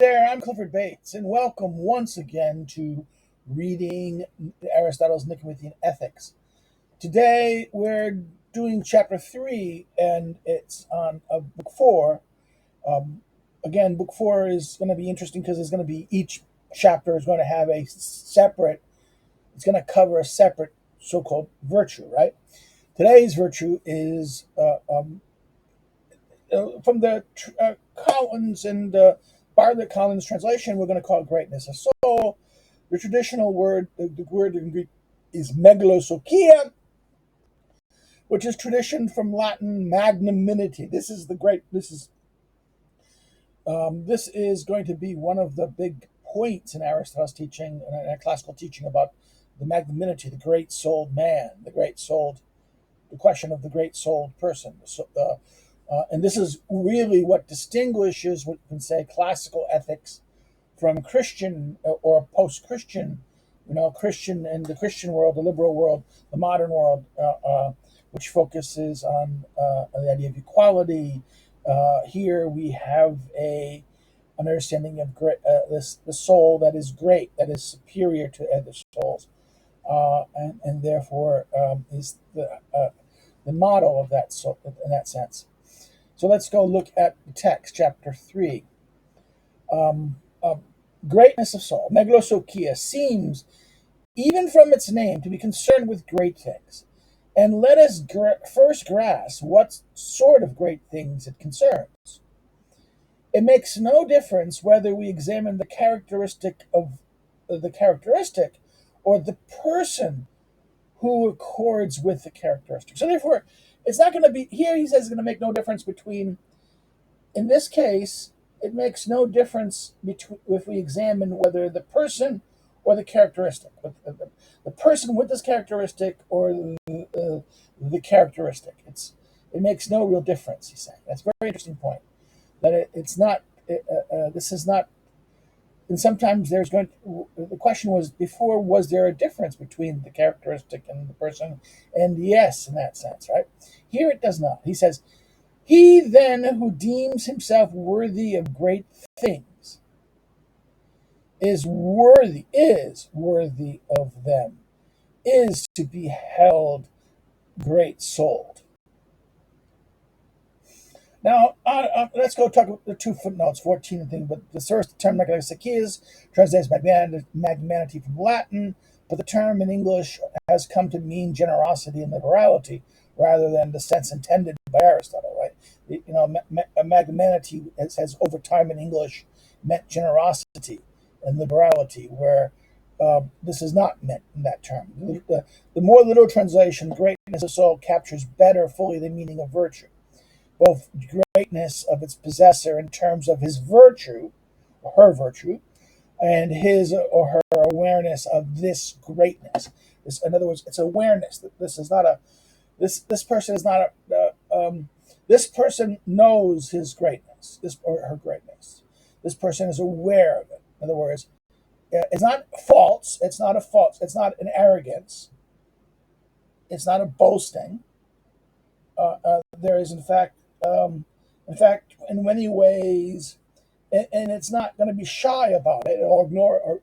There, I'm Clifford Bates, and welcome once again to Reading Aristotle's Nicomachean Ethics. Today, we're doing chapter 3, and it's on book 4. Um, Again, book 4 is going to be interesting because it's going to be each chapter is going to have it's going to cover a separate so called virtue, right? Today's virtue is from the Collins and Bartlett Collins translation, we're going to call it greatness of soul. The traditional word, the word in Greek is megalosokia, which is tradition from Latin magnanimity. This is going to be one of the big points in Aristotle's teaching and classical teaching about the magnanimity, the great-souled man, the question of the great-souled person. And this is really what distinguishes what you can say classical ethics from Christian or post-Christian, Christian and the Christian world, the liberal world, the modern world, which focuses on the idea of equality. Here we have an understanding of the soul that is great, that is superior to other souls, and therefore is the model of that soul in that sense. So let's go look at the text, chapter 3. Um, uh, Greatness of soul, megalosokia, seems, even from its name, to be concerned with great things. And let us first grasp what sort of great things it concerns. It makes no difference whether we examine the characteristic or the person who accords with the characteristic. So therefore, it's not going to be here. He says it's going to make no difference between. In this case, it makes no difference between if we examine whether the person or the characteristic, the person with this characteristic or the characteristic. It makes no real difference. He's saying that's a very interesting point. That it's not. This is not. And sometimes the question was before, was there a difference between the characteristic and the person? And yes, in that sense, right? Here it does not. He says, he then who deems himself worthy of great things is worthy of them, is to be held great souled. Now, let's go talk about the two footnotes, 14 and thing. But the first term, megalosokia, translates magnanimity from Latin, but the term in English has come to mean generosity and liberality rather than the sense intended by Aristotle, right? Magnanimity has over time in English meant generosity and liberality, where this is not meant in that term. The more literal translation, greatness of soul, captures better fully the meaning of virtue, both greatness of its possessor in terms of his virtue, or her virtue, and his or her awareness of this greatness. In other words, it's awareness. This is not a. This person is not a. This person knows his greatness, this or her greatness. This person is aware of it. In other words, it's not false. It's not a false. It's not an arrogance. It's not a boasting. There is, in fact, in many ways, and it's not going to be shy about it or ignore, or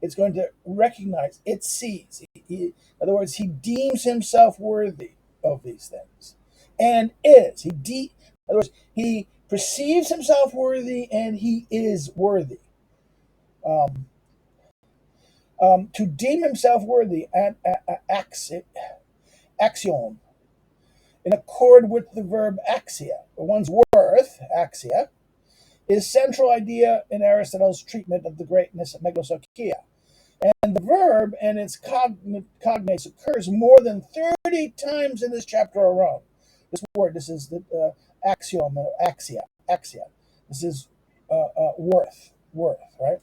it's going to recognize. It sees. In other words, he deems himself worthy of these things, and is. In other words, he perceives himself worthy, and he is worthy. Um, to deem himself worthy, axiom, in accord with the verb axia, one's worth, axia, is central idea in Aristotle's treatment of the greatness of megalosokia. And the verb and its cognates occurs more than 30 times in this chapter alone. This is the axiom, axia. This is worth, right?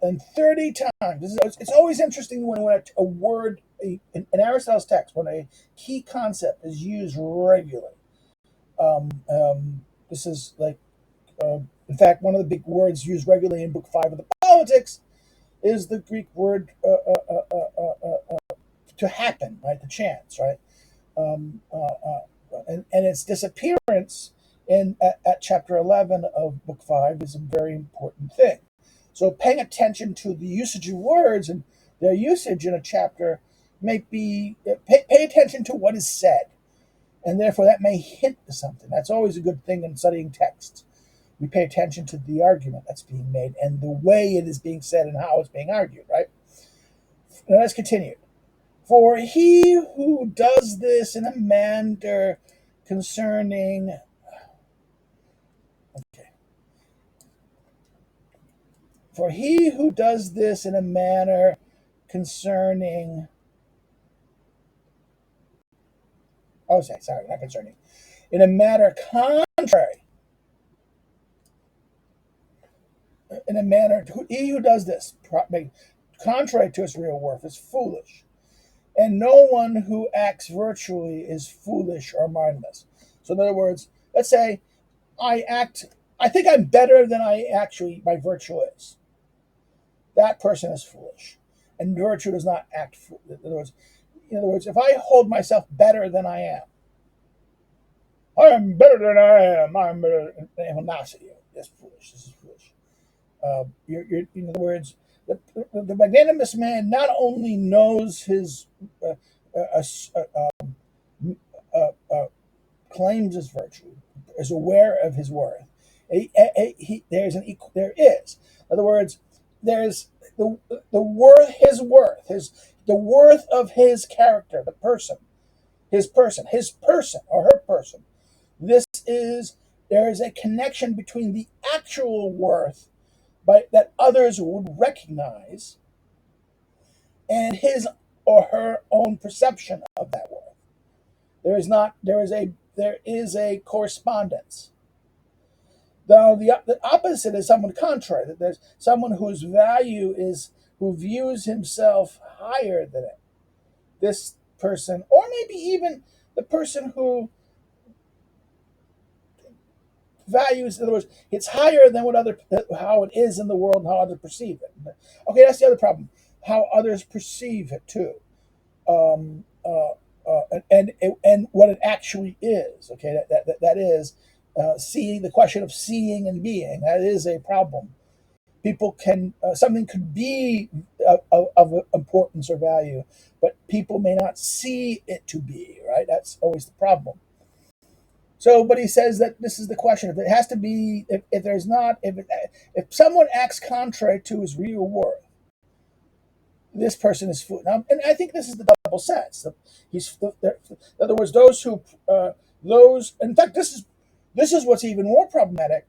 And 30 times. It's always interesting when a word, in Aristotle's text, when a key concept is used regularly. This is like, in fact, one of the big words used regularly in Book 5 of the Politics is the Greek word to happen, right? The chance, right? And its disappearance at chapter 11 of book 5 is a very important thing. So paying attention to the usage of words and their usage in a chapter may be pay attention to what is said, and therefore that may hint to something. That's always a good thing in studying texts. We pay attention to the argument that's being made and the way it is being said and how it's being argued, right? Now let's continue. For he who does this in a manner concerning For he who does this in a manner concerning, not concerning, in a manner contrary, he who does this contrary to his real worth is foolish, and no one who acts virtually is foolish or mindless. So in other words, let's say I think I'm better than my virtue is. That person is foolish, and virtue does not act foolish. In other words, if I hold myself better than I am better than I am. I'm better. It will not say you. That's foolish. This is foolish. In other words, the magnanimous man not only knows his uh, uh, uh, claims his virtue, is aware of his worth. There is. In other words, there's the worth, the worth of his character, his person or her person. There is a connection between the actual worth that others would recognize and his or her own perception of that worth. There is a correspondence. Now the opposite is someone contrary. That there's someone who views himself higher than it. This person, or maybe even the person who values, in other words, it's higher than how it is in the world and how others perceive it. Okay, that's the other problem. How others perceive it too, um, and what it actually is. Okay, that is seeing, the question of seeing and being. That is a problem. People can something could be of importance or value, but people may not see it to be, right. That's always the problem. So, but he says that this is the question: if it has to be, if there's not, if someone acts contrary to his real worth, this person is foolish. Now, and I think this is the double sense. In other words, those. In fact, this is what's even more problematic.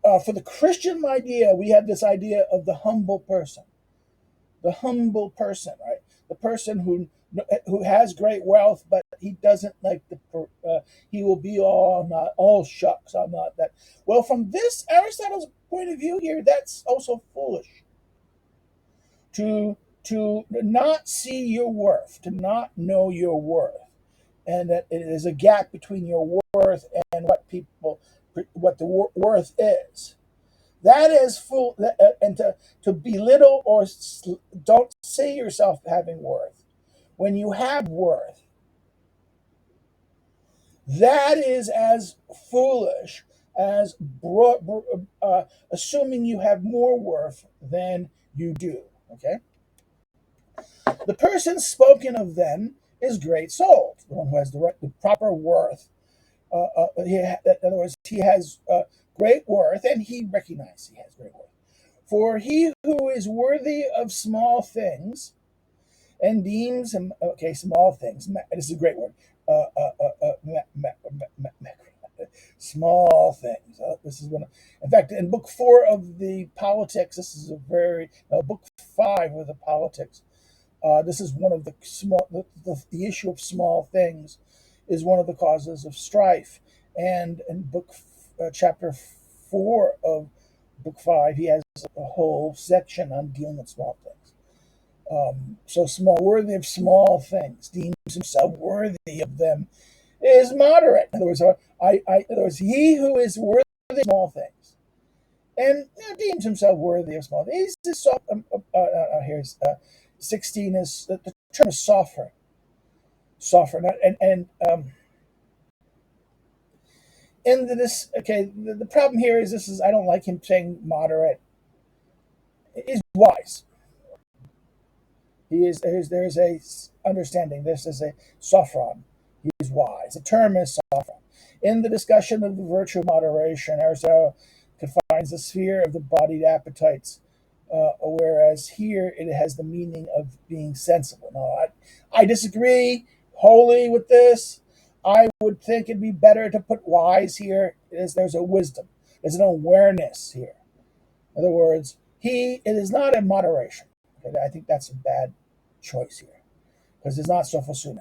For the Christian idea, we have this idea of the humble person, right? The person who has great wealth, but he doesn't like he will be I'm not all shucks. I'm not that. Well, from this Aristotle's point of view here, that's also foolish to not see your worth, to not know your worth, and that it is a gap between your worth and what the worth is. That is full, and to belittle or don't see yourself having worth when you have worth. That is as foolish as assuming you have more worth than you do. Okay. The person spoken of then is great soul, the one who has the proper worth. In other words, he has great worth, and he recognizes he has great worth. For he who is worthy of small things and deems him, okay, small things. This is a great word. Uh, uh, uh, uh, ma, ma, Small things. This is one. In fact, in book 4 of the Politics, this is book 5 of the Politics. This is one of the small. The issue of small things is one of the causes of strife. And in chapter 4 of book 5, he has a whole section on dealing with small things. So worthy of small things, deems himself worthy of them, is moderate. In other words, he who is worthy of small things and deems himself worthy of small things. He's just here's 16 is the term is softer, in this, okay, the problem here is this is I don't like him saying moderate. He's wise. He is there's a understanding. This is a sophron. He is wise. The term is sophron. In the discussion of the virtue of moderation, Aristotle confines the sphere of the bodied appetites, whereas here it has the meaning of being sensible. No, I disagree wholly with this. I would think it'd be better to put wise here. There's a wisdom. There's an awareness here. In other words, it is not a moderation. Okay, I think that's a bad choice here because it's not sophosune.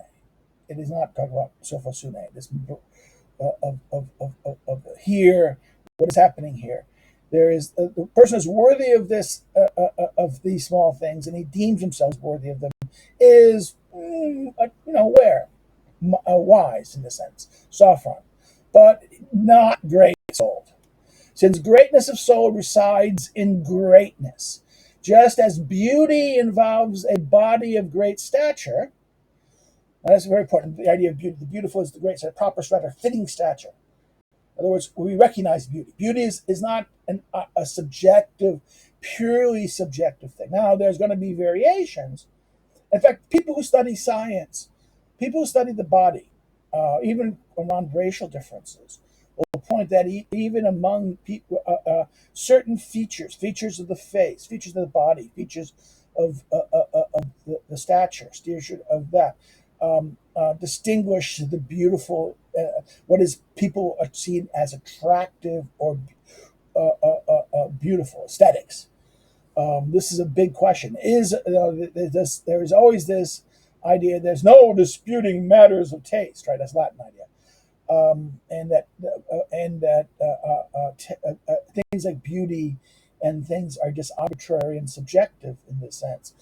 It is not talking about sophosune. This here, what is happening here? There is the person is worthy of this of these small things, and he deems himself worthy of them. Is where wise in the sense, sophron, but not great souled. Since greatness of soul resides in greatness, just as beauty involves a body of great stature. That's very important. The idea of beauty. The beautiful is the great, so proper stature, fitting stature. In other words, we recognize beauty. Beauty is not a subjective, purely subjective thing. Now, there's going to be variations. In fact, people who study science, people who study the body, even around racial differences, will point that even among people, certain features of the face, features of the body, features of the stature of that, distinguish the beautiful, what is people are seen as attractive or beautiful aesthetics. This is a big question. There is always this idea? There's no disputing matters of taste, right? That's Latin idea, things like beauty and things are just arbitrary and subjective in this sense.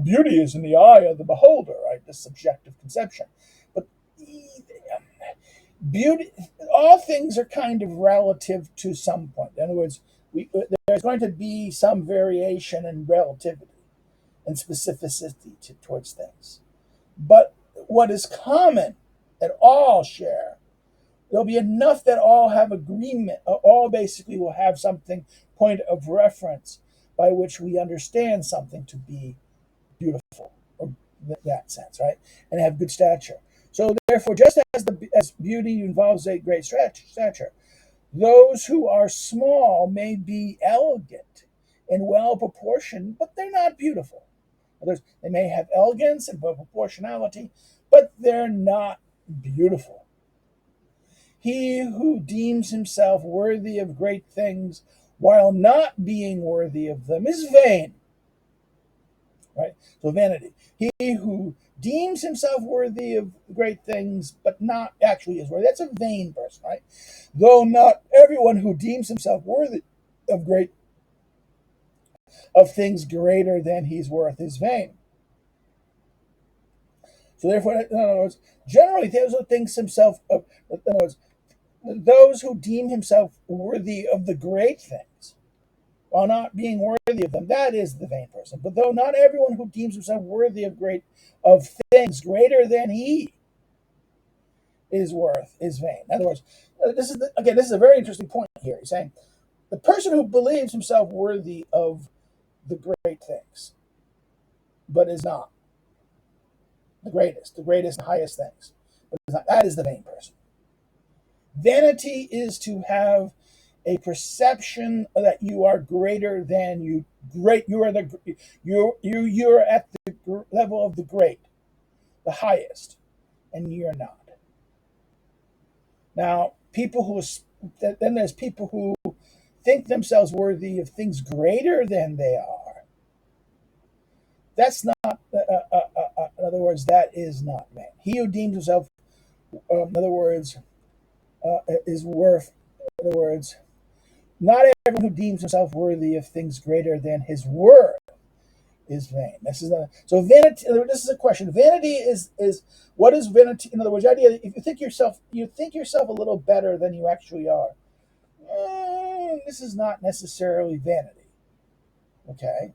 Beauty is in the eye of the beholder, right? This subjective conception. But beauty, all things are kind of relative to some point. In other words, there's going to be some variation in relativity and specificity towards things. But what is common that all share, there'll be enough that all have agreement, all basically will have something, point of reference by which we understand something to be beautiful, or that sense, right? And have good stature. So therefore, just as beauty involves a great stature, those who are small may be elegant and well proportioned, but they're not beautiful. They may have elegance and proportionality, but they're not beautiful. He who deems himself worthy of great things while not being worthy of them is vain. Right? So vanity. He who deems himself worthy of great things but not actually is worthy. That's a vain person, right? Though not everyone who deems himself worthy of things greater than he's worth is vain. So therefore, in other words, generally those who think himself in other words, those who deem himself worthy of the great things while not being worthy of them, that is the vain person. But though not everyone who deems himself worthy of things greater than he is worth is vain. In other words, this is a very interesting point here. He's saying the person who believes himself worthy of the great things, but is not the greatest and highest things, but is not, that is the vain person. Vanity is to have a perception that you are greater than you. You are you're at the level of the great, the highest, and you're not. Now, then there's people who think themselves worthy of things greater than they are. That's not. In other words, that is not vain. He who deems himself, in other words, is worth. In other words, not everyone who deems himself worthy of things greater than his worth is vain. So vanity. This is a question. Vanity is what is vanity? In other words, the idea that if you think yourself a little better than you actually are. This is not necessarily vanity. Okay,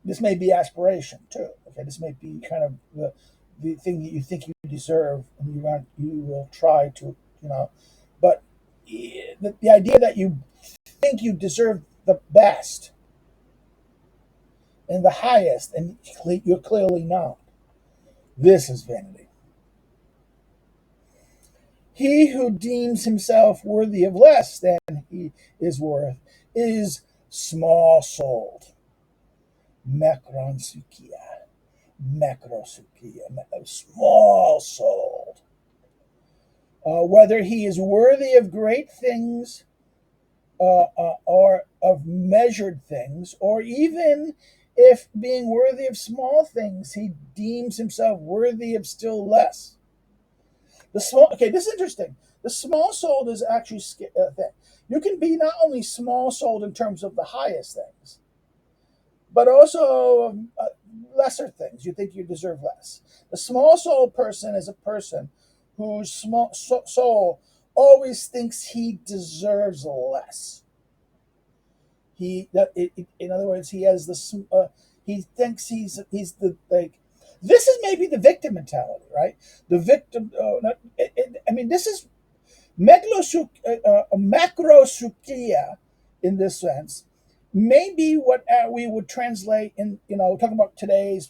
this may be aspiration too. Okay, this may be kind of the thing that you think you deserve, and you will try to, but the idea that you think you deserve the best and the highest, and you're clearly not. This is vanity. He who deems himself worthy of less than he is worth is small souled. Macronsukia. Macrosukia. Small souled. Whether he is worthy of great things or of measured things, or even if being worthy of small things, he deems himself worthy of still less. Okay, this is interesting. The small souled is actually a thing. You can be not only small souled in terms of the highest things, but also lesser things. You think you deserve less. The small souled person is a person whose soul always thinks he deserves less. In other words, he has he thinks he's the like. This is maybe the victim mentality, right? The victim. I mean, this is macrosukia in this sense. Maybe what we would translate in, talking about today's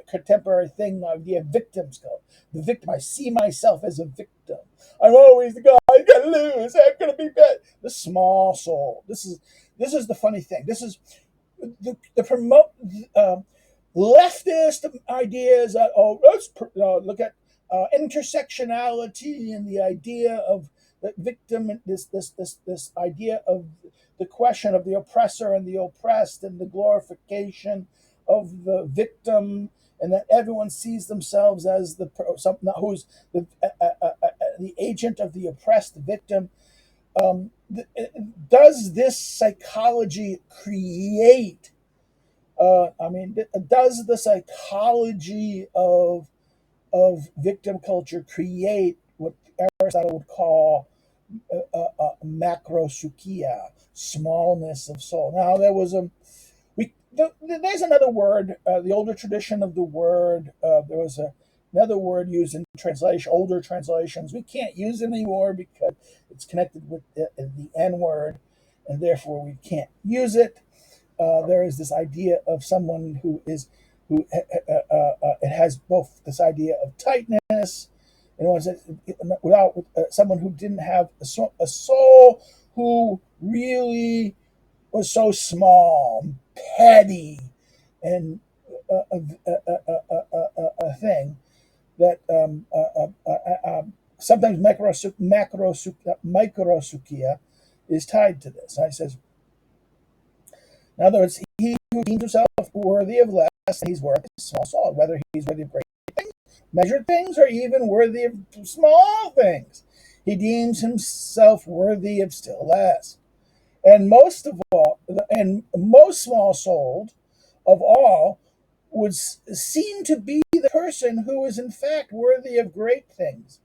contemporary thing, idea of victims go. The victim. I see myself as a victim. I'm always the guy. I'm gonna lose. I'm gonna be bad. The small soul. This is the funny thing. This is the promote leftist ideas. Let's look at intersectionality and the idea of the victim. This idea of the question of the oppressor and the oppressed, and the glorification of the victim, and that everyone sees themselves as who's the agent of the oppressed victim. Does this psychology create? Does the psychology of victim culture create what Aristotle would call macrosukia, smallness of soul? Now there's another word. The older tradition of the word. There was another word used in translation, older translations. We can't use it anymore because it's connected with the N word, and therefore we can't use it. There is this idea of someone it has both this idea of tightness, and without someone who didn't have a soul, who really was so small, petty, and a thing that sometimes microsukia is tied to this. And he says, in other words, he who deems himself worthy of less than he's worth is small soul, whether he's worthy of great things, measured things, or even worthy of small things. He deems himself worthy of still less. And most small souled of all would seem to be the person who is in fact worthy of great things,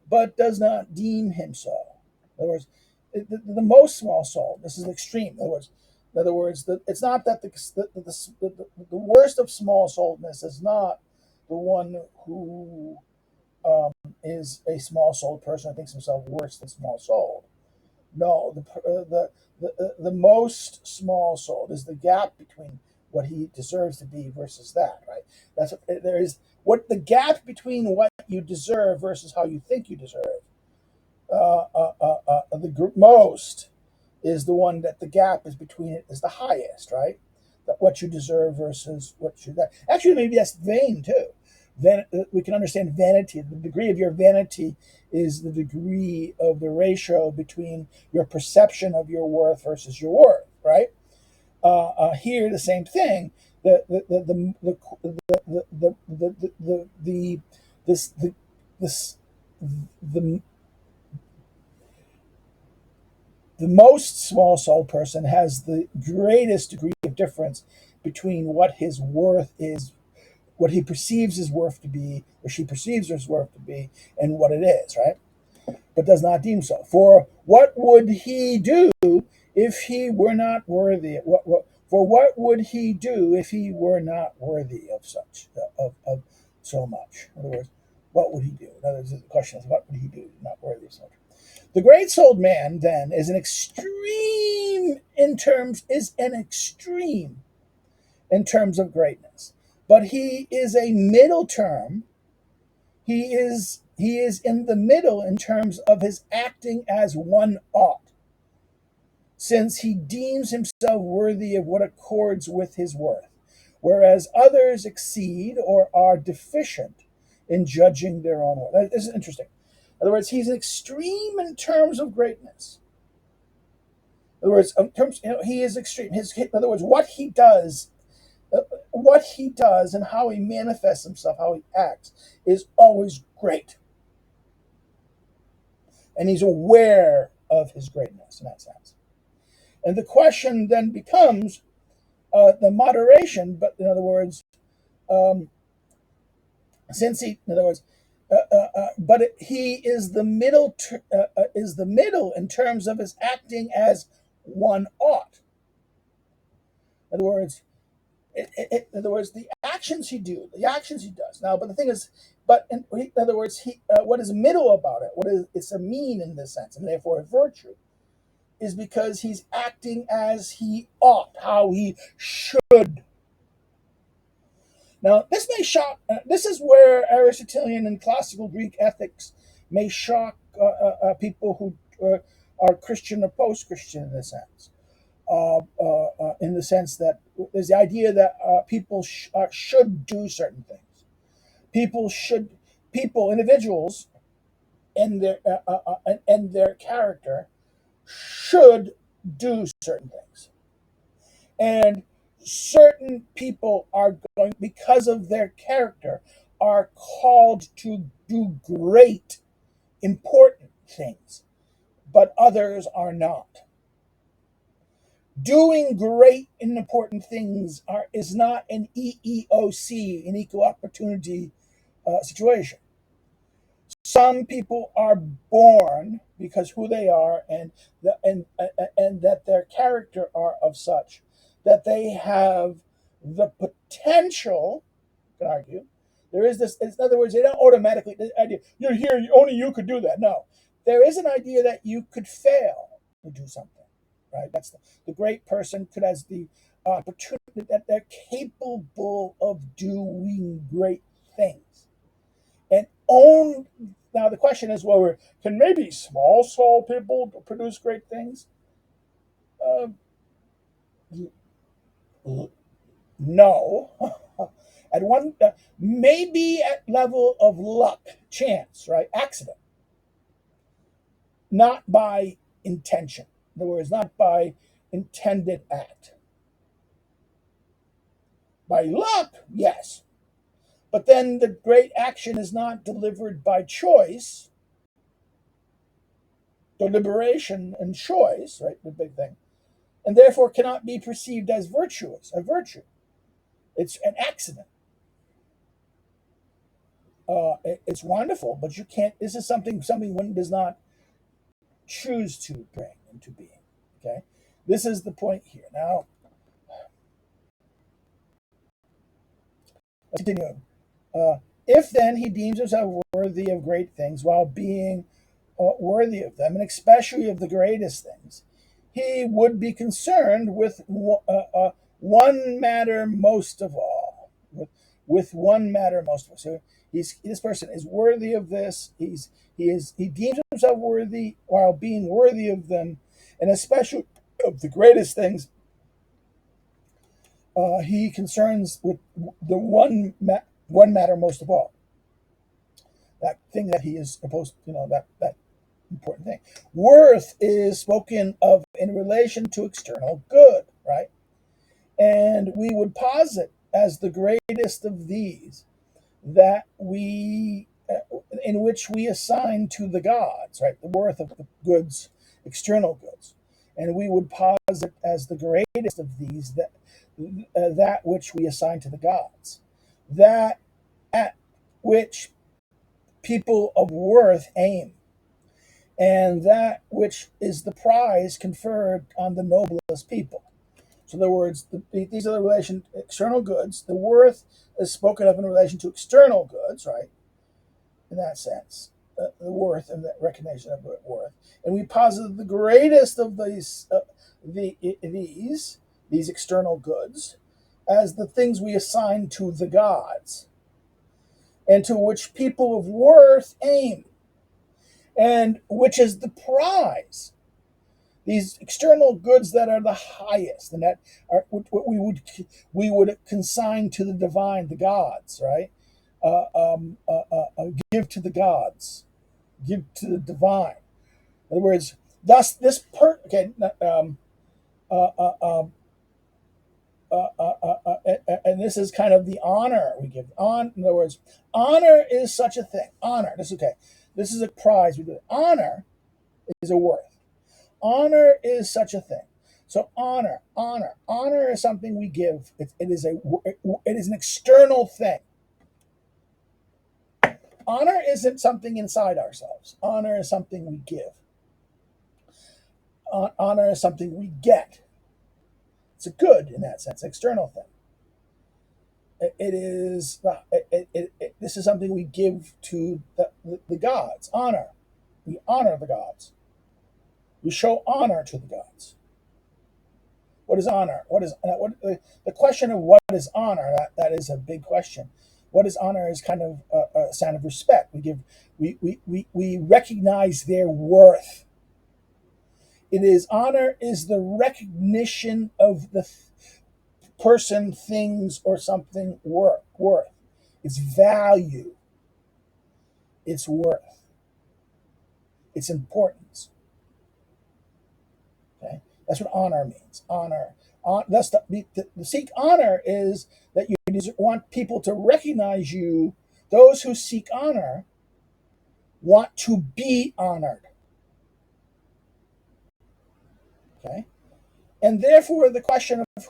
but does not deem him so. In other words, the most small soul. This is extreme. In other words, it's not that the worst of small souledness is not the one who is a small souled person who thinks himself worse than small souled. No, the most small souled is the gap between what he deserves to be versus that, right? There is what the gap between what you deserve versus how you think you deserve. The most is the one that the gap is between it is the highest, right? That what you deserve versus what you got. Actually, maybe that's vain too. Then we can understand vanity. The degree of your vanity is the degree of the ratio between your perception of your worth versus your worth, right? Here, the same thing. The the most small soul person has the greatest degree of difference between what his worth is, what he perceives his worth to be, or she perceives his worth to be, and what it is, right? But does not deem so. For what would he do if he were not worthy? For what would he do if he were not worthy of such, of so much? In other words, what would he do? In other words, the question is, what would he do not worthy of so much? The great-souled man, then, is an extreme in terms of greatness, but he is a middle term. He is in the middle in terms of his acting as one ought, since he deems himself worthy of what accords with his worth, whereas others exceed or are deficient in judging their own worth. This is interesting. In other words, he's an extreme in terms of greatness. In other words, he is extreme. In other words, what he does and how he manifests himself, how he acts, is always great, and he's aware of his greatness in that sense. And the question then becomes the moderation. But in other words, um, since he, in other words, he is the middle in terms of his acting as one ought. In other words, the actions the actions he does now. But the thing is, in other words, what is middle about it? What is it's a mean in this sense, and therefore a virtue, is because he's acting as he ought, how he should. Now, this may shock. This is where Aristotelian and classical Greek ethics may shock people who are Christian or post-Christian in this sense. In the sense that there's the idea that people should do certain things. Individuals, and their character should do certain things, and certain people are going, because of their character, are called to do great, important things, but others are not. Doing great and important things is not an EEOC, an equal opportunity situation. Some people are born because who they are, and that their character are of such that they have the potential. You can argue there is this. In other words, they don't automatically. The idea you're here, only you could do that. No, there is an idea that you could fail to do something. Right. That's the great person could has the opportunity that they're capable of doing great things. And own now the question is, well, can maybe small soul people produce great things? Uh, no. At one maybe at level of luck, chance, right? Accident, not by intention. In other words, not by intended act. By luck, yes. But then the great action is not delivered by choice, deliberation and choice, right? The big thing. And therefore cannot be perceived as a virtue. It's an accident. It's wonderful, but you can't. This is something one does not choose to bring into being. Okay, this is the point here. Now, let's continue. If then he deems himself worthy of great things while being worthy of them, and especially of the greatest things, he would be concerned with one matter most of all. With one matter most of all. So this person is worthy of this. He deems himself worthy while being worthy of them, and especially of the greatest things. He concerns with the one matter most of all. That thing that he is supposed, that important thing. Worth is spoken of in relation to external good, right? And we would posit as the greatest of these that in which we assign to the gods, right? The worth of the goods, external goods. And we would posit as the greatest of these that which we assign to the gods, that at which people of worth aim, and that which is the prize conferred on the noblest people. So, in other words, these are the relation external goods. The worth is spoken of in relation to external goods, right? In that sense, worth and the recognition of worth, and we posit the greatest of these external goods as the things we assign to the gods, and to which people of worth aim, and which is the prize. These external goods that are the highest, and that are what we would consign to the divine, the gods, right? Give to the gods, give to the divine. In other words, thus this okay. Uh, uh, uh, and this is kind of the honor we give. In other words, honor is such a thing. Honor. This is okay. This is a prize we do. Honor is a worth. Honor is such a thing. So honor is something we give. It is an external thing. Honor isn't something inside ourselves. Honor is something we give. Honor is something we get. It's a good in that sense, external thing. It is. This is something we give to the gods. Honor. We honor the gods. We show honor to the gods. What is honor? The question of what is honor? That is a big question. What is honor is kind of a sign of respect. We recognize their worth. Honor is the recognition of the person, things, or something worth. Its value, its worth, its importance. Okay, that's what honor means. Honor. Thus, the seek honor is that you want people to recognize you. Those who seek honor want to be honored. Okay, and therefore the question of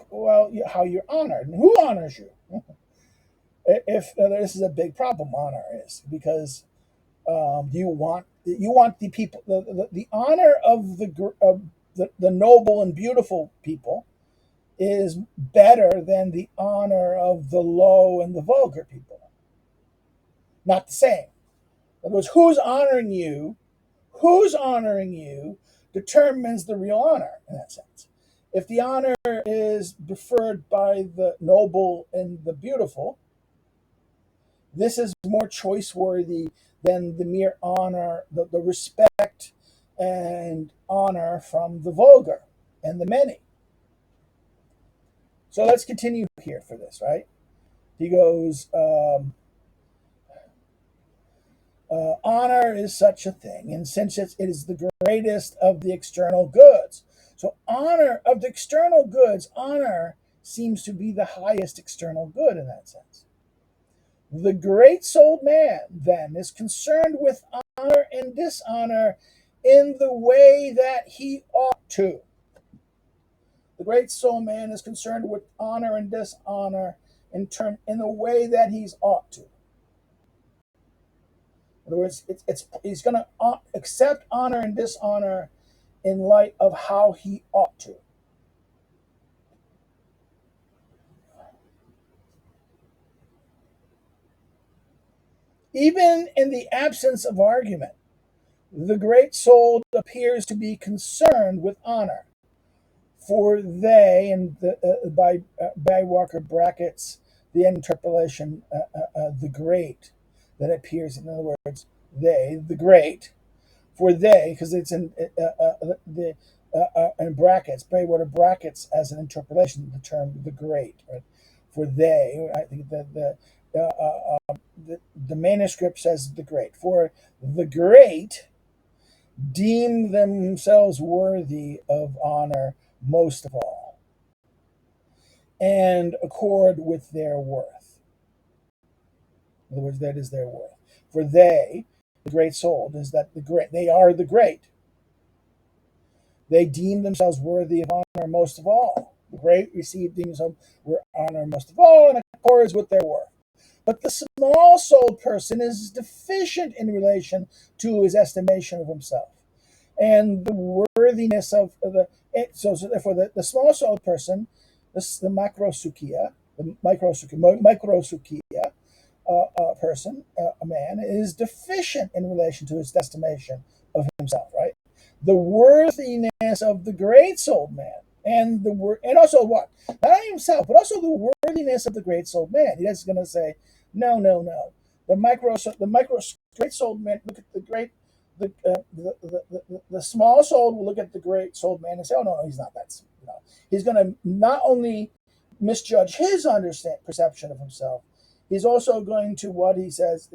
how you're honored and who honors you. If this is a big problem, honor is because you want the people the honor of the noble and beautiful people is better than the honor of the low and the vulgar people. Not the same. In other words, who's honoring you determines the real honor in that sense. If the honor is preferred by the noble and the beautiful, this is more choice worthy than the mere honor, the respect and honor from the vulgar and the many. So let's continue here for this, right? He goes, honor is such a thing, and since it is the greatest of the external goods. So honor of the external goods, honor seems to be the highest external good in that sense. The great-souled man, then, is concerned with honor and dishonor in the way that he ought to. The great-souled man is concerned with honor and dishonor in the way that he's ought to. In other words, he's going to accept honor and dishonor in light of how he ought to. Even in the absence of argument, the great soul appears to be concerned with honor. For they, and by Walker brackets the interpolation, the great, that appears, in other words, they, the great, for they, because it's in brackets, Baywater brackets as an interpolation of the term the great, right? For they, I think the manuscript says the great. For the great deem themselves worthy of honor most of all, and accord with their worth. In other words, that is their worth. For they, the great soul, is that they are the great. They deem themselves worthy of honor most of all. The great receive themselves honor most of all, and accords with their worth. But the small-souled person is deficient in relation to his estimation of himself and the worthiness of so therefore the small-souled person, the microsukia, person, a man, is deficient in relation to his estimation of himself, right? The worthiness of the great-souled man, and also what? Not only himself, but also the worthiness of the great-souled man. He's going to say, no, no, no. The micro great-souled man look at the great. The small soul will look at the great souled man and say, "Oh no, no, he's not that." He's going to not only misjudge his perception of himself, he's also going to what he says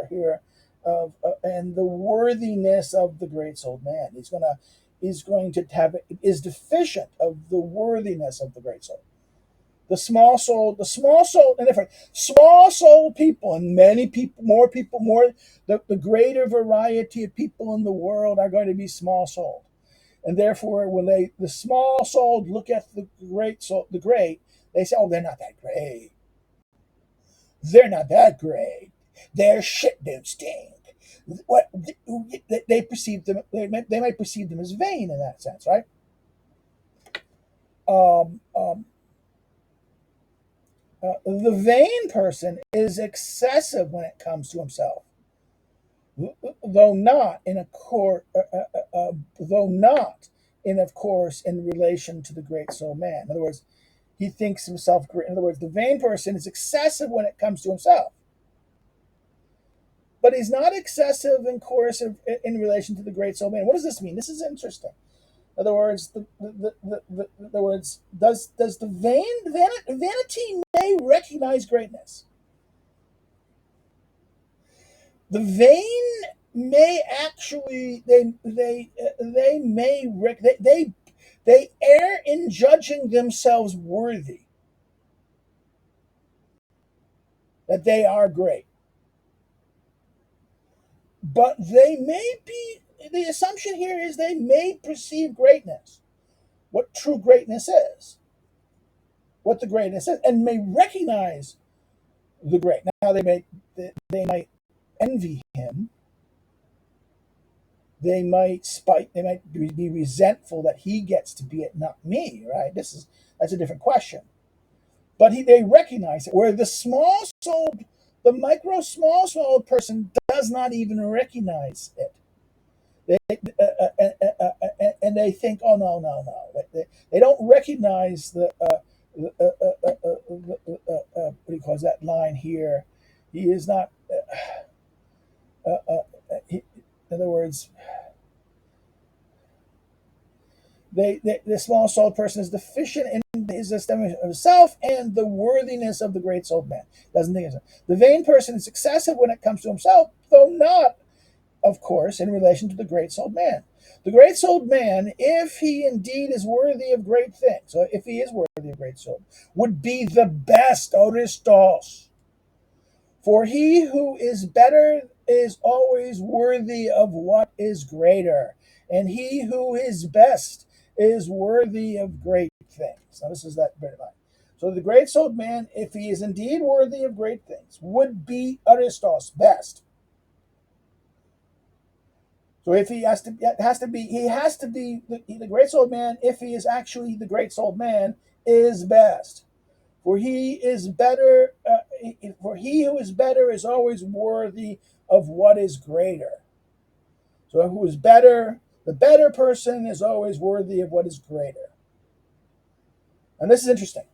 here of and the worthiness of the great souled man. He's going to have is deficient of the worthiness of the great soul. The small soul, and different small soul people, and many people, the greater variety of people in the world are going to be small souled, and therefore, when the small souled look at the great soul, they say, "Oh, they're not that great. They're not that great. Their shit don't stink." What they perceive them, they might perceive them as vain in that sense, right? Um, um, the vain person is excessive when it comes to himself, though not in a court, though not in, of course, in relation to the great soul man. In other words, he thinks himself great. In other words, the vain person is excessive when it comes to himself, but he's not excessive in coercive in relation to the great soul man. What does this mean? This is interesting. In other words, does the vanity may recognize greatness? The vain may actually they err in judging themselves worthy, that they are great, but they may be. The assumption here is they may perceive greatness, what true greatness is, what the greatness is, and may recognize the great. Now they might envy him. They might spite. They might be resentful that he gets to be it, not me. Right? That's a different question. But they recognize it. Where the small souled person does not even recognize it. And they think, oh no, no, no. They don't recognize what do you call that line here? He is not. In other words, the small souled person is deficient in his estimation of himself and the worthiness of the great souled man. Doesn't think so. The vain person is excessive when it comes to himself, though not, of course, in relation to the great souled man. The great souled man, if he indeed is worthy of great things, so if he is worthy of great soul, would be the best Aristos. For he who is better is always worthy of what is greater, and he who is best is worthy of great things. Now, this is that very line. So, the great souled man, if he is indeed worthy of great things, would be Aristos, best. So, if he has to be the great souled man. If he is actually the great souled man, is best. For he is better. For he who is better is always worthy of what is greater. So, who is better? The better person is always worthy of what is greater. And this is interesting.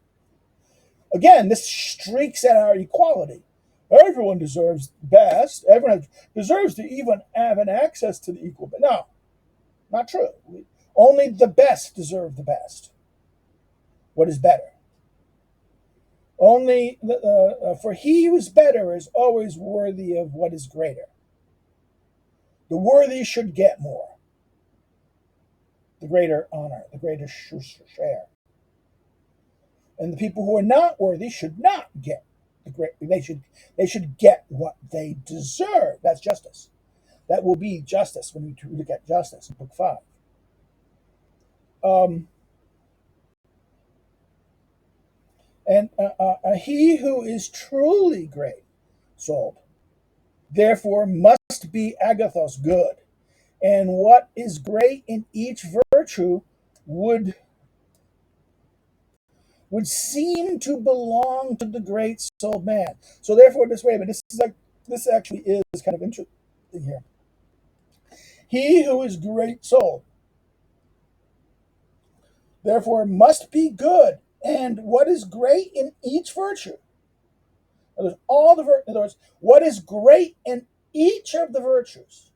Again, this streaks at our equality. Everyone deserves best. Everyone deserves to even have an access to the equal. But no, not true. Only the best deserve the best. What is better? Only for he who is better is always worthy of what is greater. The worthy should get more, the greater honor, the greater share. And the people who are not worthy should not get the great. They should get what they deserve. That's justice. That will be justice when we look at justice in Book 5. And he who is truly great souled, therefore, must be agathos, good. And what is great in each virtue would would seem to belong to the great souled man. So therefore, this way, but this actually is kind of interesting here. He who is great souled, therefore, must be good, and what is great in each virtue. In other words, what is great in each of the virtues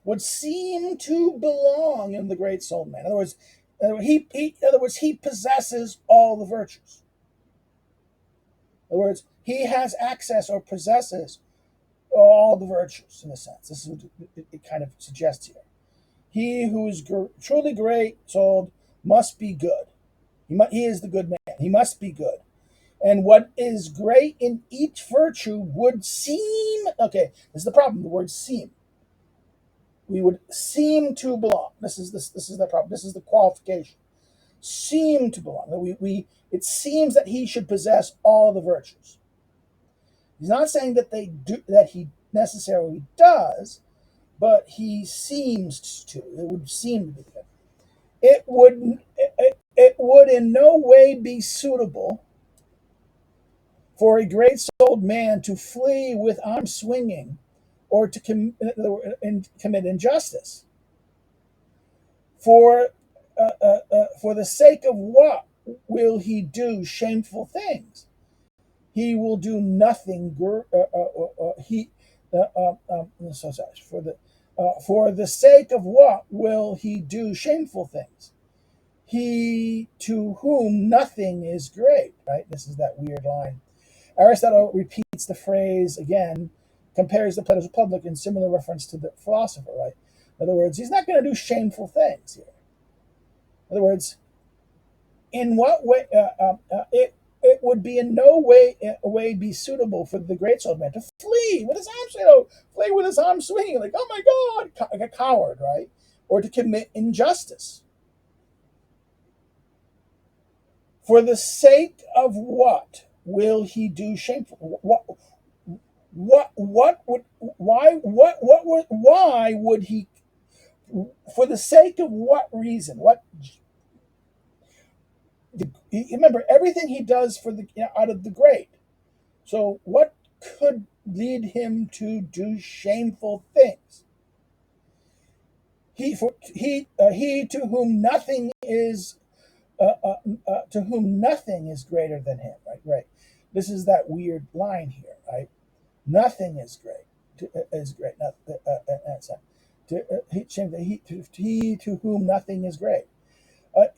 would seem to belong in the great souled man. In other words, he possesses all the virtues. In other words, he has access or possesses all the virtues, in a sense. This is what it kind of suggests here. He who is truly great souled must be good. He is the good man. He must be good. And what is great in each virtue would seem, okay, this is the problem, the word seem. We would seem to belong. This is the problem. This is the qualification. Seem to belong. It seems that he should possess all the virtues. He's not saying that he necessarily does, but he seems to. It would seem to be good. It would in no way be suitable for a great souled man to flee with arms swinging or to commit injustice. For the sake of what will he do shameful things? He will do nothing. So sorry. For the sake of what will he do shameful things? He to whom nothing is great. Right. This is that weird line. Aristotle repeats the phrase again, compares the Plato's Republic in similar reference to the philosopher. Right. In other words, he's not going to do shameful things here. In other words, in what way it would be in no way be suitable for the great souled man to flee with his arms, flee with his arms swinging, like, oh my God, like a coward, right? Or to commit injustice. For the sake of what will he do shameful? Why would he? For the sake of what reason? Remember, everything he does out of the great. So what could lead him to do shameful things? He to whom nothing is greater than him. Right. This is that weird line here. Right. Nothing is great. Is great. He to whom nothing is great.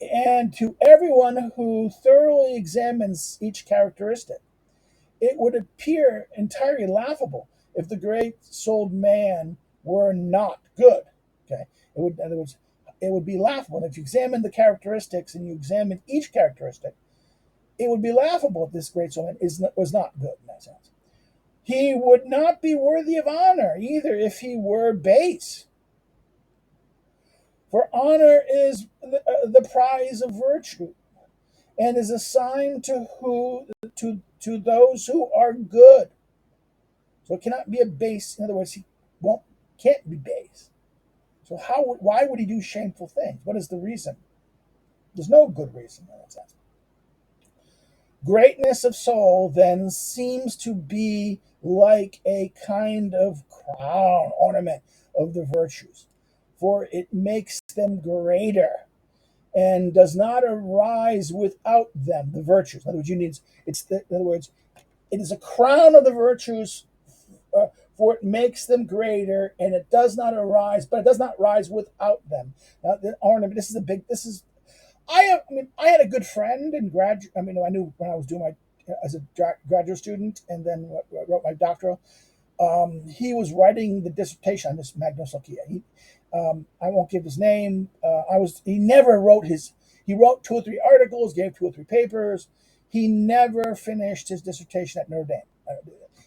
And to everyone who thoroughly examines each characteristic, it would appear entirely laughable if the great souled man were not good. Okay, in other words, it would be laughable if you examine the characteristics and you examine each characteristic. It would be laughable if this great souled man was not good in that sense. He would not be worthy of honor either if he were base. For honor is the prize of virtue, and is assigned to those who are good. So it cannot be a base. In other words, he can't be base. So why would he do shameful things? What is the reason? There's no good reason in that sense. Greatness of soul then seems to be like a kind of crown ornament of the virtues, for it makes them greater and does not arise without them, the virtues. In other words, it is a crown of the virtues, for it makes them greater, and it does not arise, but it does not rise without them. Now, the ornament. I had a good friend in graduate. I knew when I was doing as a graduate student, and then wrote my doctoral. He was writing the dissertation on this Magnosochia. I won't give his name. He never wrote he wrote 2 or 3 articles, gave 2 or 3 papers. He never finished his dissertation at Notre Dame.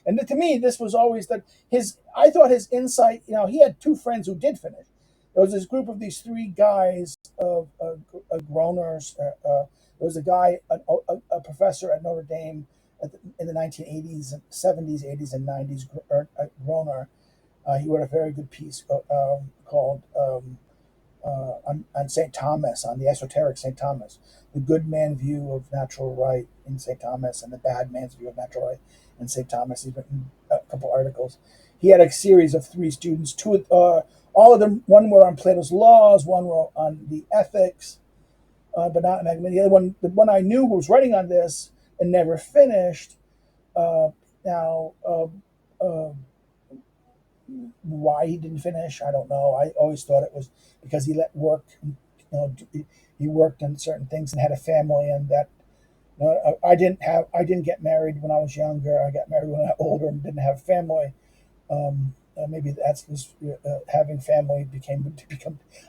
And to me, this was always I thought his insight, he had 2 friends who did finish. There was this group of these 3 guys of groaners. There was a guy, a professor at Notre Dame in the 1980s, 70s, 80s, and 90s, Groner. He wrote a very good piece called on St. Thomas, on the esoteric St. Thomas, the good man view of natural right in St. Thomas and the bad man's view of natural right in St. Thomas. He's written a couple articles. He had a series of three students. All of them. One were on Plato's laws. One were on the ethics, but not Machiavelli. The one I knew who was writing on this and never finished. Uh, now, why he didn't finish, I don't know. I always thought it was because he let work. He worked on certain things and had a family, and that. I didn't get married when I was younger. I got married when I was older and didn't have a family. Maybe that's having family become.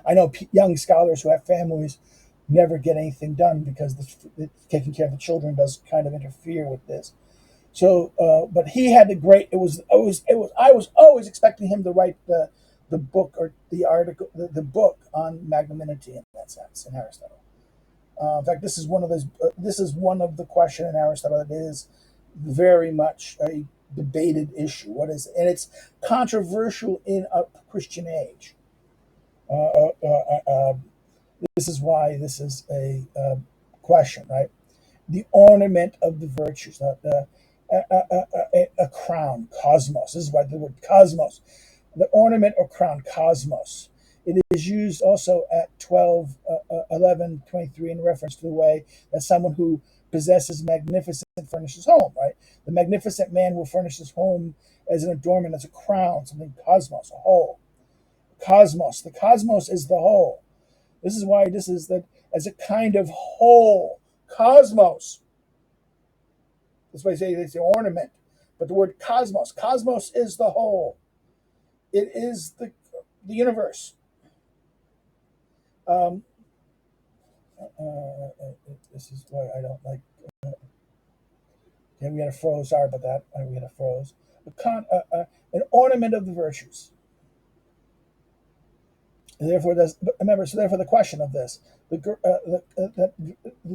I know young scholars who have families never get anything done because taking care of the children does kind of interfere with this. So, but he had the great. I was always expecting him to write the book or the article, the book on magnanimity in that sense in Aristotle. In fact, this is one of those. This is one of the question in Aristotle that is very much a debated issue. What is it? And it's controversial in a Christian age. Uh, uh, uh, uh, this is why this is a question, right? The ornament of the virtues, a crown, cosmos. This is why the word cosmos, the ornament or crown, cosmos. It is used also at 11:23 in reference to the way that someone who possesses magnificent furnishes home, right? The magnificent man will furnish his home as an adornment, as a crown, something cosmos, a whole. Cosmos. The cosmos is the whole. This is why this is that as a kind of whole. Cosmos. That's why they say ornament. But the word cosmos. Cosmos is the whole. It is the universe. Um, this is why I don't like. Yeah, we had a froze. Sorry about that. We had a froze. An ornament of the virtues. And therefore, remember. So therefore, the question of this: the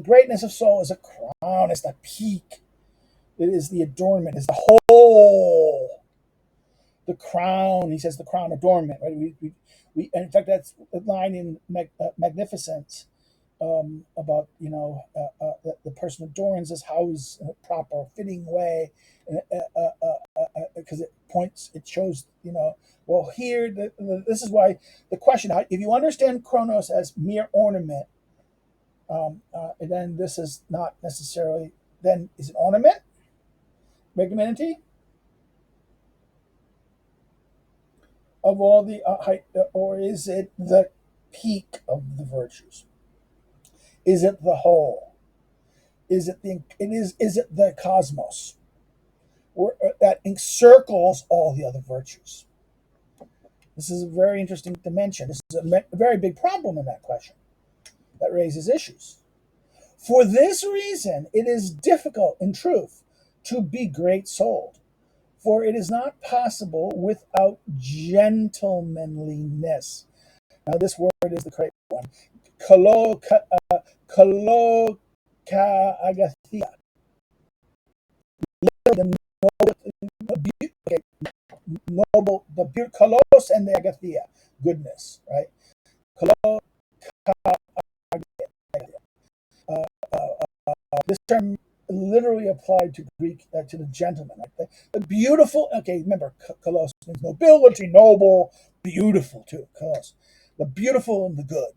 greatness of soul is a crown. It's the peak. It is the adornment. It's the whole. The crown. He says the crown adornment. Right. In fact, that's a line in Magnificence. About the person adorns his house in a proper fitting way, because it shows well here this is why the question, if you understand chronos as mere ornament, then this is not necessarily, then is it ornament, magnanimity of all the height, or is it the peak of the virtues? Is it the whole? Is it the cosmos, that encircles all the other virtues? This is a very interesting dimension. This is a very big problem in that question that raises issues. For this reason, it is difficult, in truth, to be great souled, for it is not possible without gentlemanliness. Now, this word is the correct one. Kaloka agathia. The noble, the kalos and the agathia, goodness, right? Kalos, this term literally applied to Greek, to the gentleman. Right? The beautiful, okay, remember, kalos means nobility, noble, beautiful too, kalos. The beautiful and the good.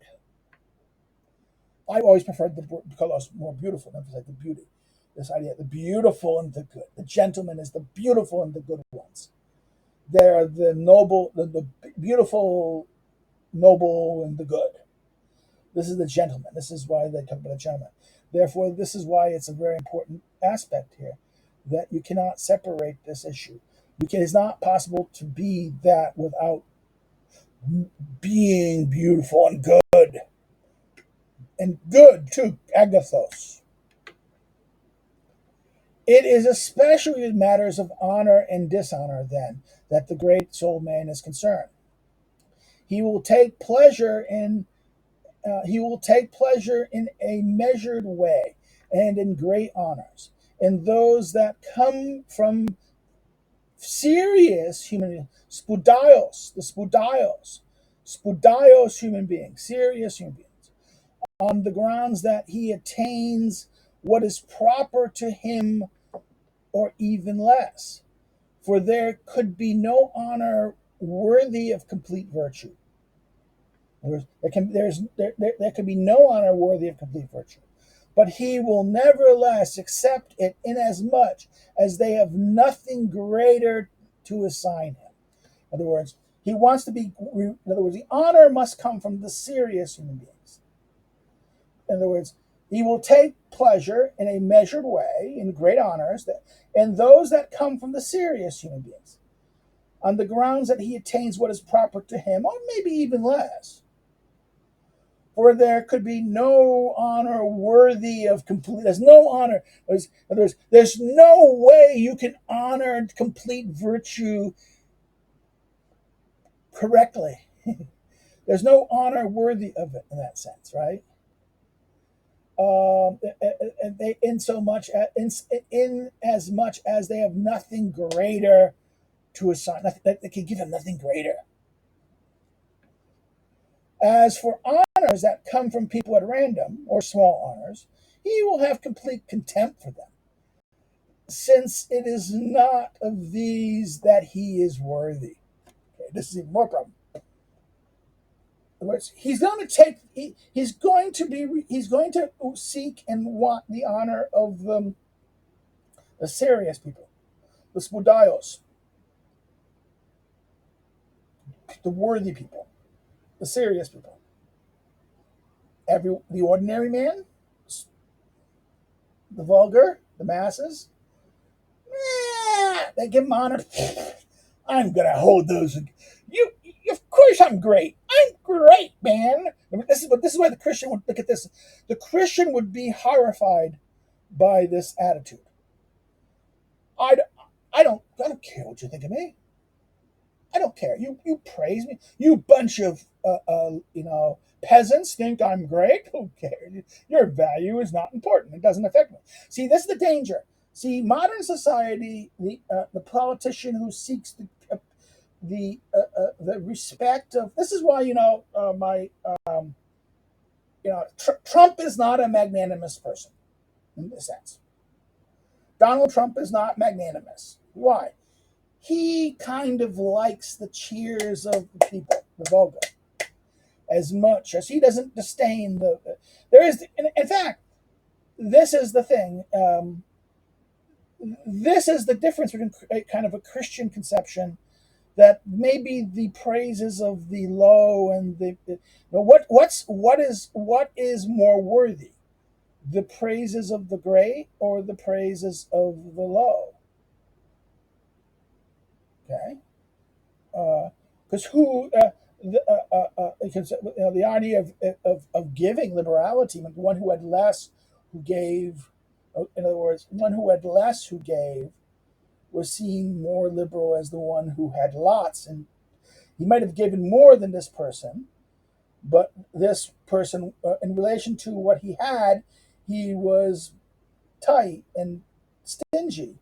I always preferred the kalos more beautiful, emphasize the beauty. This idea, the beautiful and the good. The gentleman is the beautiful and the good ones. They're the noble, the beautiful, noble, and the good. This is the gentleman. This is why they talk about the gentleman. Therefore, this is why it's a very important aspect here, that you cannot separate this issue. It's not possible to be that without being beautiful and good. And good too, agathos. It is especially in matters of honor and dishonor, then, that the great soul man is concerned. He will take pleasure in a measured way and in great honors, and those that come from serious human spudaios, the spudaios, Spudaios human beings, serious human beings, on the grounds that he attains what is proper to him or even less. For there could be no honor worthy of complete virtue. There can be no honor worthy of complete virtue. But he will nevertheless accept it inasmuch as they have nothing greater to assign him. In other words, he wants to be, in other words, the honor must come from the serious human beings. In other words, he will take pleasure in a measured way in great honors and those that come from the serious human beings, on the grounds that he attains what is proper to him, or maybe even less. For there could be no honor worthy of complete. There's no honor. In other words, there's no way you can honor complete virtue correctly. There's no honor worthy of it in that sense, right? And they, in as much as they have nothing greater to assign, they can give him nothing greater. As for honors that come from people at random, or small honors, he will have complete contempt for them, since it is not of these that he is worthy. Okay, this is even more problem. In other words, he's going to take. He's going to seek and want the honor of the serious people, the spudaios, the worthy people, the serious people. The ordinary man, the vulgar, the masses, they give him honor. I'm gonna hold those. You, of course, I'm great. I'm great, man. I mean, this is why the Christian would look at this. The Christian would be horrified by this attitude. I, I don't care what you think of me. I don't care. You praise me. You bunch of peasants think I'm great. Who cares? Your value is not important. It doesn't affect me. See, this is the danger. See, modern society, the politician who seeks the respect of, this is why Trump is not a magnanimous person in this sense. Donald Trump is not magnanimous. Why? He kind of likes the cheers of the people, the vulgar, as much as he doesn't disdain there is, in fact, this is the thing. This is the difference between kind of a Christian conception that maybe the praises of the low and what is more worthy, the praises of the great or the praises of the low? Okay, because the idea of giving liberality, the one who had less who gave, in other words, one who had less who gave was seen more liberal as the one who had lots, and he might have given more than this person, but this person, in relation to what he had, he was tight and stingy,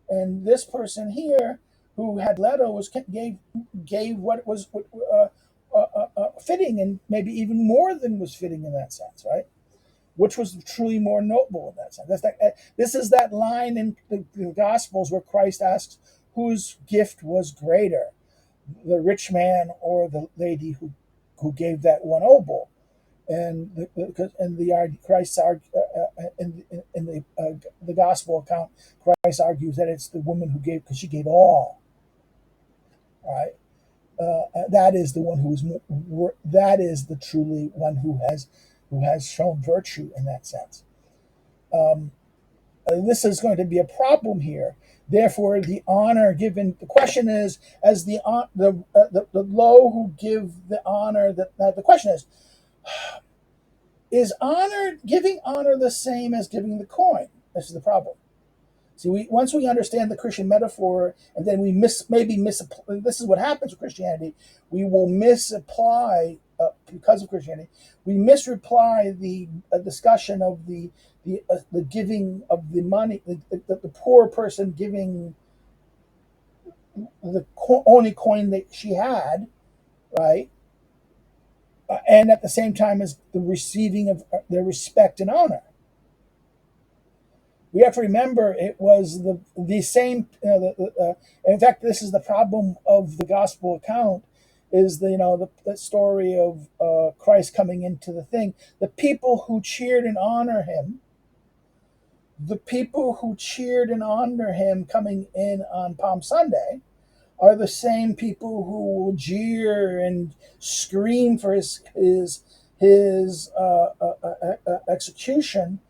and this person here who had little gave what was fitting, and maybe even more than was fitting in that sense, right? Which was truly more noble in that sense. This is that line in the Gospels where Christ asks whose gift was greater, the rich man or the lady who gave that one obol. And Christ in the Gospel account, Christ argues that it's the woman who gave, because she gave all. Right? That is the one who is that is the truly one who has shown virtue in that sense. This is going to be a problem here. Therefore, the honor given. The question is, as the low who give the honor. The question is honor, giving honor the same as giving the coin? This is the problem. See, once we understand the Christian metaphor, and then we maybe misapply. This is what happens with Christianity. We will misapply, because of Christianity. We misapply the discussion of the giving of the money, the poor person giving the only coin that she had, right? and at the same time as the receiving of their respect and honor. We have to remember it was the same. In fact, this is the problem of the gospel account, is the story of Christ coming into the thing. The people who cheered and honor him, the people who cheered and honor him coming in on Palm Sunday, are the same people who will jeer and scream for his execution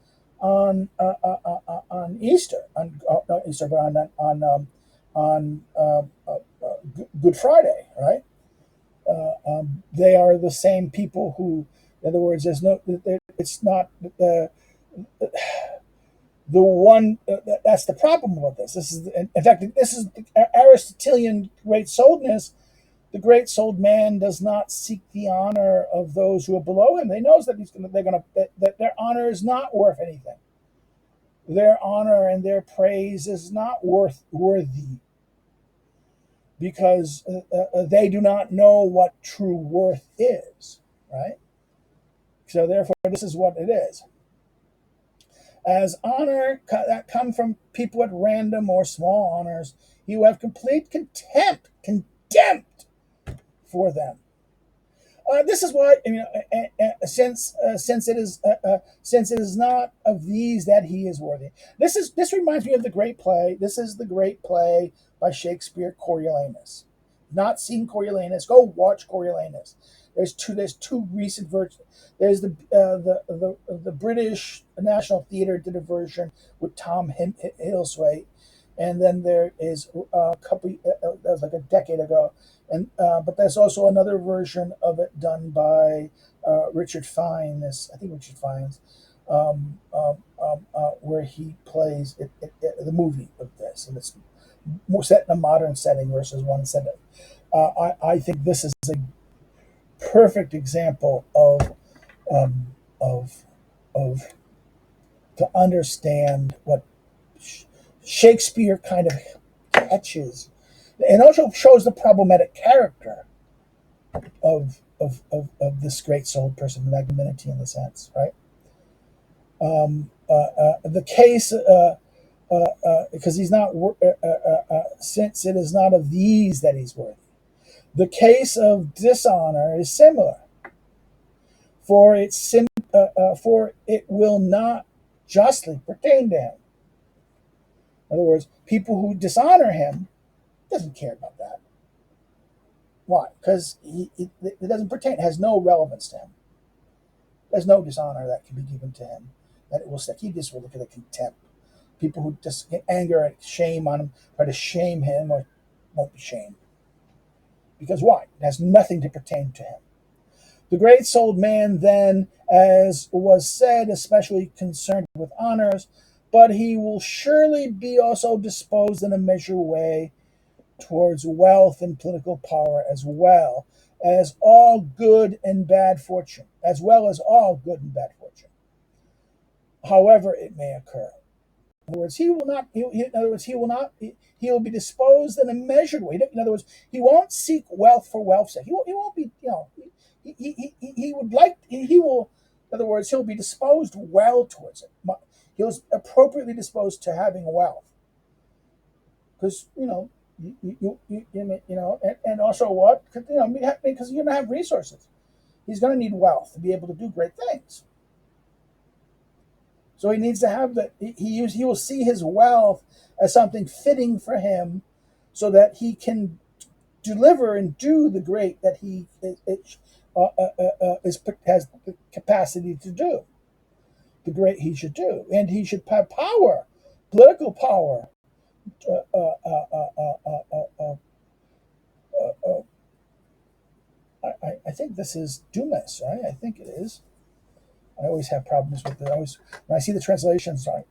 on Easter, not Easter, but on Good Friday, right? They are the same people who, in other words, it's not the one. That's the problem with this. This is, in fact, this is the Aristotelian great souledness. The great souled man does not seek the honor of those who are below him. He knows that that their honor is not worth anything. Their honor and their praise is not worthy, because they do not know what true worth is, right? So therefore, this is what it is. As honor that come from people at random or small honors, you have complete contempt for them. This is why, since it is not of these that he is worthy. This reminds me of the great play. This is the great play by Shakespeare, Coriolanus. Not seen Coriolanus? Go watch Coriolanus. There's two recent versions. There's the British National Theatre did a version with Tom Hiddleston, and then there is a couple. That was like a decade ago, and but there's also another version of it done by Richard Fiennes. I think Richard Fiennes, where he plays the movie of this, and it's more set in a modern setting versus one set. I think this is a perfect example um, of of to understand what Shakespeare kind of catches, and also shows the problematic character of this great souled person, magnanimity in the sense, right? The case, because he's not, since it is not of these that he's worthy. The case of dishonor is similar, for it will not justly pertain to him. In other words, people who dishonor him doesn't care about that. Why? Because it doesn't pertain. It has no relevance to him. There's no dishonor that can be given to him that it will stick. He just will look at the contempt. People who just get anger and shame on him, try to shame him, or won't be shamed. Because why? It has nothing to pertain to him. The great souled man, then, as was said, especially concerned with honors, but he will surely be also disposed in a measured way towards wealth and political power, as all good and bad fortune, however it may occur. In other words, he will not. In other words, he will not. He will be disposed in a measured way. In other words, he won't seek wealth for wealth's sake. He won't be. He would like. He will. In other words, he'll be disposed well towards it. He was appropriately disposed to having wealth, because and also what? Because you're gonna have resources. He's gonna need wealth to be able to do great things. So he needs to have that. He will see his wealth as something fitting for him, so that he can deliver and do the great that he has the capacity to do. The great he should do, and he should have power, political power. Uh, uh, uh, uh, uh, uh, uh, uh, uh, I think this is Dumas, right? I think it is. I always have problems with it. When I see the translations, I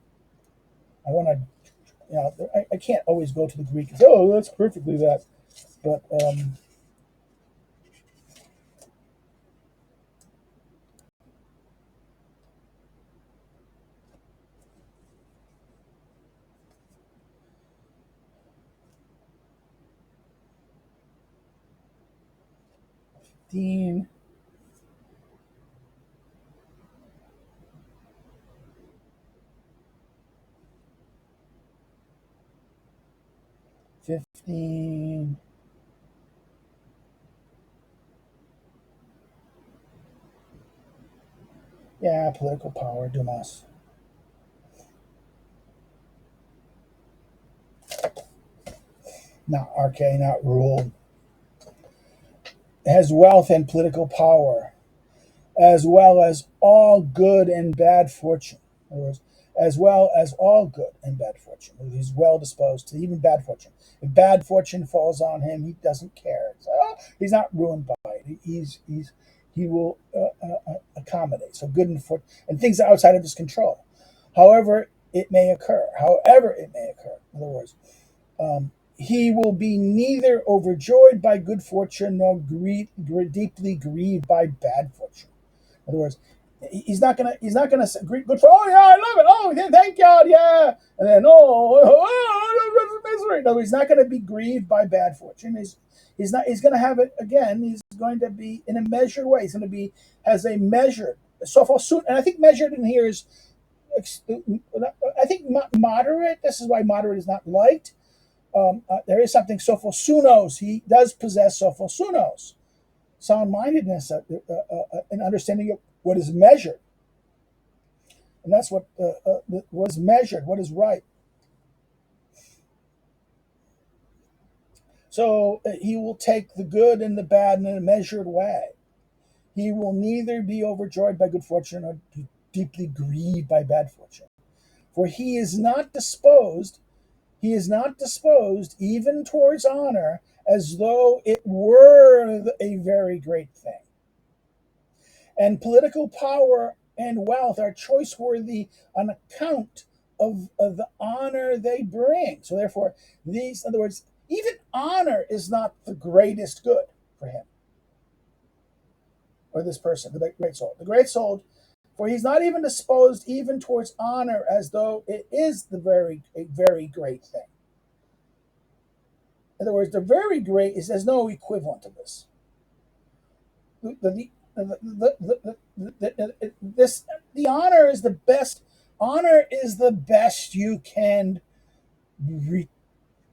want to, I can't always go to the Greek and say, oh, that's perfectly that. But 15. 15. Yeah, political power, Dumas. Not arche, not rule. Has wealth and political power, as well as all good and bad fortune. In other words, as well as all good and bad fortune. He's well disposed to even bad fortune. If bad fortune falls on him, he doesn't care. He's not ruined by it. He will accommodate. So good and things outside of his control. However, it may occur. However, it may occur. In other words, he will be neither overjoyed by good fortune nor deeply grieved by bad fortune. In other words, he's not gonna say good for, oh yeah, I love it, oh yeah, thank God, yeah, and then misery. No, he's not gonna be grieved by bad fortune. He's gonna have it again. He's going to be in a measured way. He's gonna be has a measured so far soon, and I think measured in here is I think moderate. This is why moderate is not liked. There is something sophos. He does possess sophos, sound-mindedness, an understanding of what is measured, and that's what is measured, what is right. So he will take the good and the bad in a measured way. He will neither be overjoyed by good fortune nor deeply grieved by bad fortune, for he is not disposed. He is not disposed even towards honor as though it were a very great thing. And political power and wealth are choice worthy on account of the honor they bring. So therefore, in other words, even honor is not the greatest good for him or this person, the great soul. The great soul, for he's not even disposed even towards honor as though it is a very great thing. In other words, the very great is there's no equivalent of this. The honor is the best. Honor is the best you can.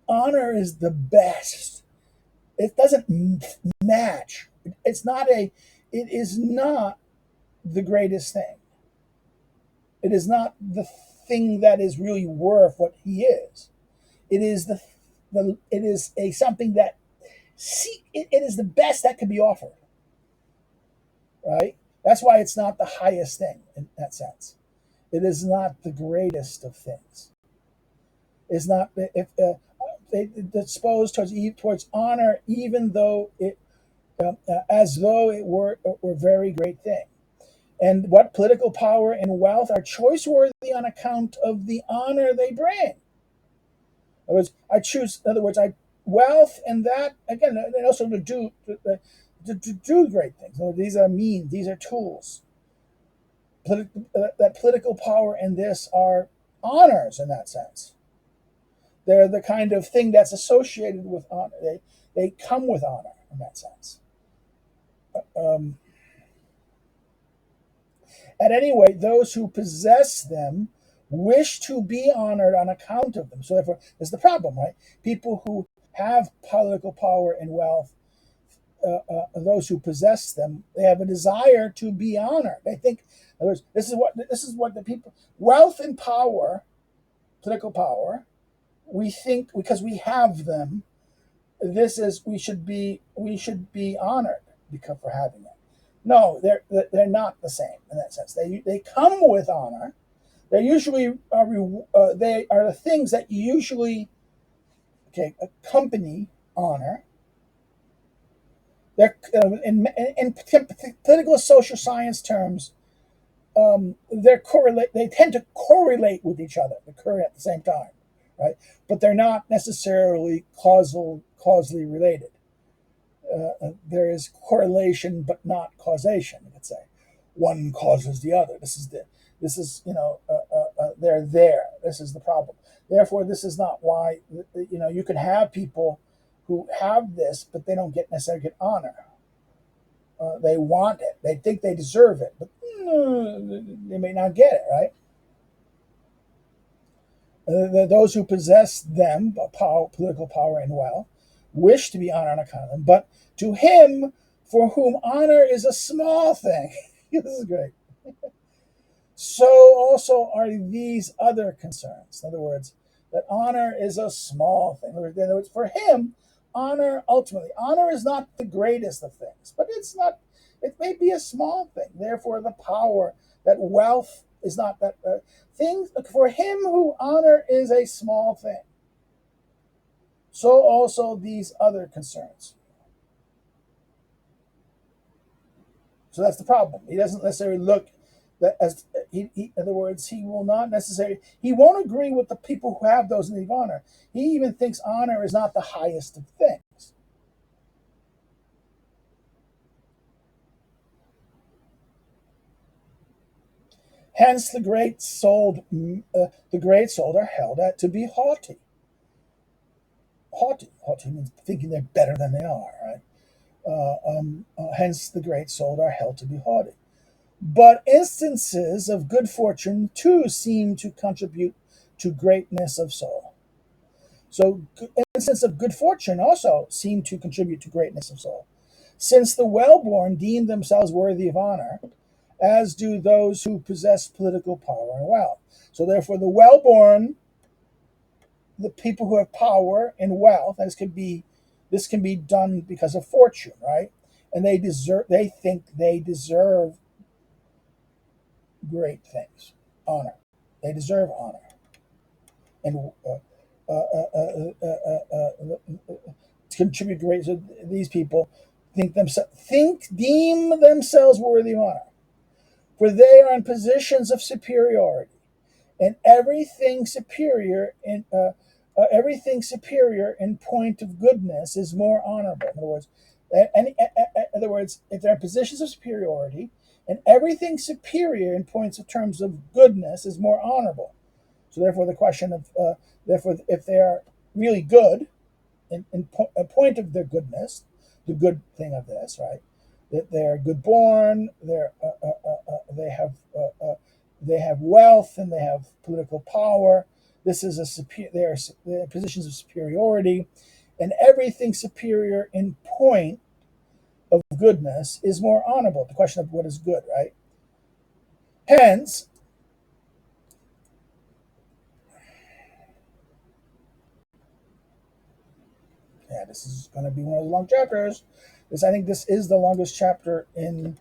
Honor is the best. It doesn't match. It's not a. It is not the greatest thing. It is not the thing that is really worth what he is. It is it is a something that it is the best that can be offered. Right? That's why it's not the highest thing in that sense. It is not the greatest of things. It's not if they disposed towards honor, even though it as though it were a very great thing. And what political power and wealth are choice worthy on account of the honor they bring. In other words, I choose. In other words, I wealth and that again, and also to do great things. So these are means. These are tools. That political power and this are honors in that sense. They're the kind of thing that's associated with honor. They come with honor in that sense. At any rate, those who possess them wish to be honored on account of them. So therefore, this is the problem, right? People who have political power and wealth, those who possess them, they have a desire to be honored. They think, in other words, this is what the people, wealth and power, political power, we think because we have them, we should be honored because for having it. No, they're not the same in that sense. They come with honor. They usually they are the things that usually accompany honor. They're in political social science terms. They tend to correlate with each other, occur at the same time, right? But they're not necessarily causally related. There is correlation, but not causation. You could say one causes the other. This is they're there. This is the problem. Therefore, this is not why you can have people who have this, but they don't necessarily get honor. They want it. They think they deserve it, but they may not get it, right? Those who possess them, political power and wealth, wish to be honored on account of them, but to him for whom honor is a small thing, this is great, so also are these other concerns. In other words, that honor is a small thing. In other words, for him, honor is not the greatest of things, but it may be a small thing. Therefore, the power, that wealth is not that thing. For him who honor is a small thing, so also these other concerns. So that's the problem. He doesn't necessarily look that as in other words, he will not necessarily, he won't agree with the people who have those in need of honor. He even thinks honor is not the highest of things. Hence, the great souled are held at to be haughty. Haughty means thinking they're better than they are, right? Hence, the great souled are held to be haughty. But instances of good fortune too seem to contribute to greatness of soul. So, instances of good fortune also seem to contribute to greatness of soul, since the well-born deem themselves worthy of honor, as do those who possess political power and wealth. So, therefore, the well-born, the people who have power and wealth, this can be done because of fortune, right? And they think they deserve great things, honor. They deserve honor, and to contribute great. So these people deem themselves worthy of honor, for they are in positions of superiority, and everything superior in point of goodness is more honorable. In other words, if they're in positions of superiority, and everything superior in points of terms of goodness is more honorable. So therefore, the question of therefore, if they are really good in a point of their goodness, the good thing of this, right? That they are good born, they have wealth, and they have political power. This is they are positions of superiority, and everything superior in point of goodness is more honorable. The question of what is good, right? Hence, yeah, this is going to be one of the long chapters. I think this is the longest chapter in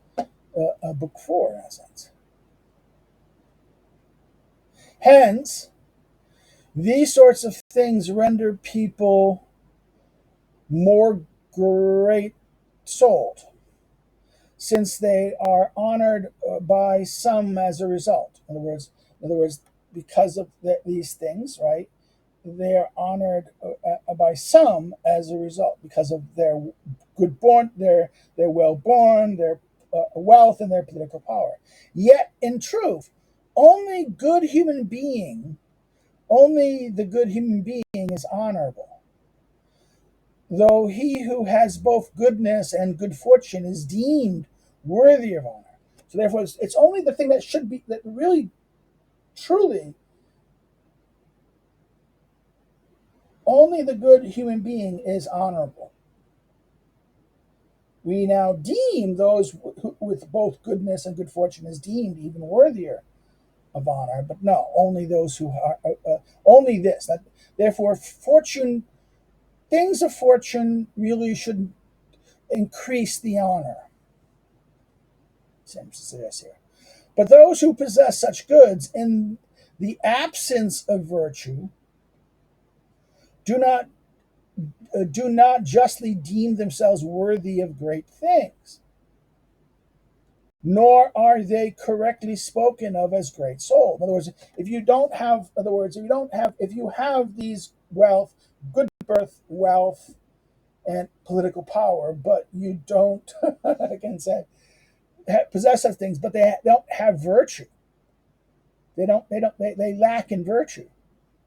book 4, in a sense. Hence, these sorts of things render people more great souled, since they are honored by some as a result. In other words, because of these things, right? They are honored by some as a result because of their their well born, their wealth, and their political power. Yet, in truth, only the good human being is honorable, though he who has both goodness and good fortune is deemed worthy of honor. So therefore, it's only the thing that really, truly, only the good human being is honorable. We now deem those with both goodness and good fortune is deemed even worthier of honor, but no, only those who are only this. Therefore, things of fortune really should increase the honor. Seems to this here. But those who possess such goods in the absence of virtue do not justly deem themselves worthy of great things, nor are they correctly spoken of as great soul. In other words, if you have these good birth, wealth, and political power, but you don't, I can say, possess such things, but they don't have virtue. They lack in virtue.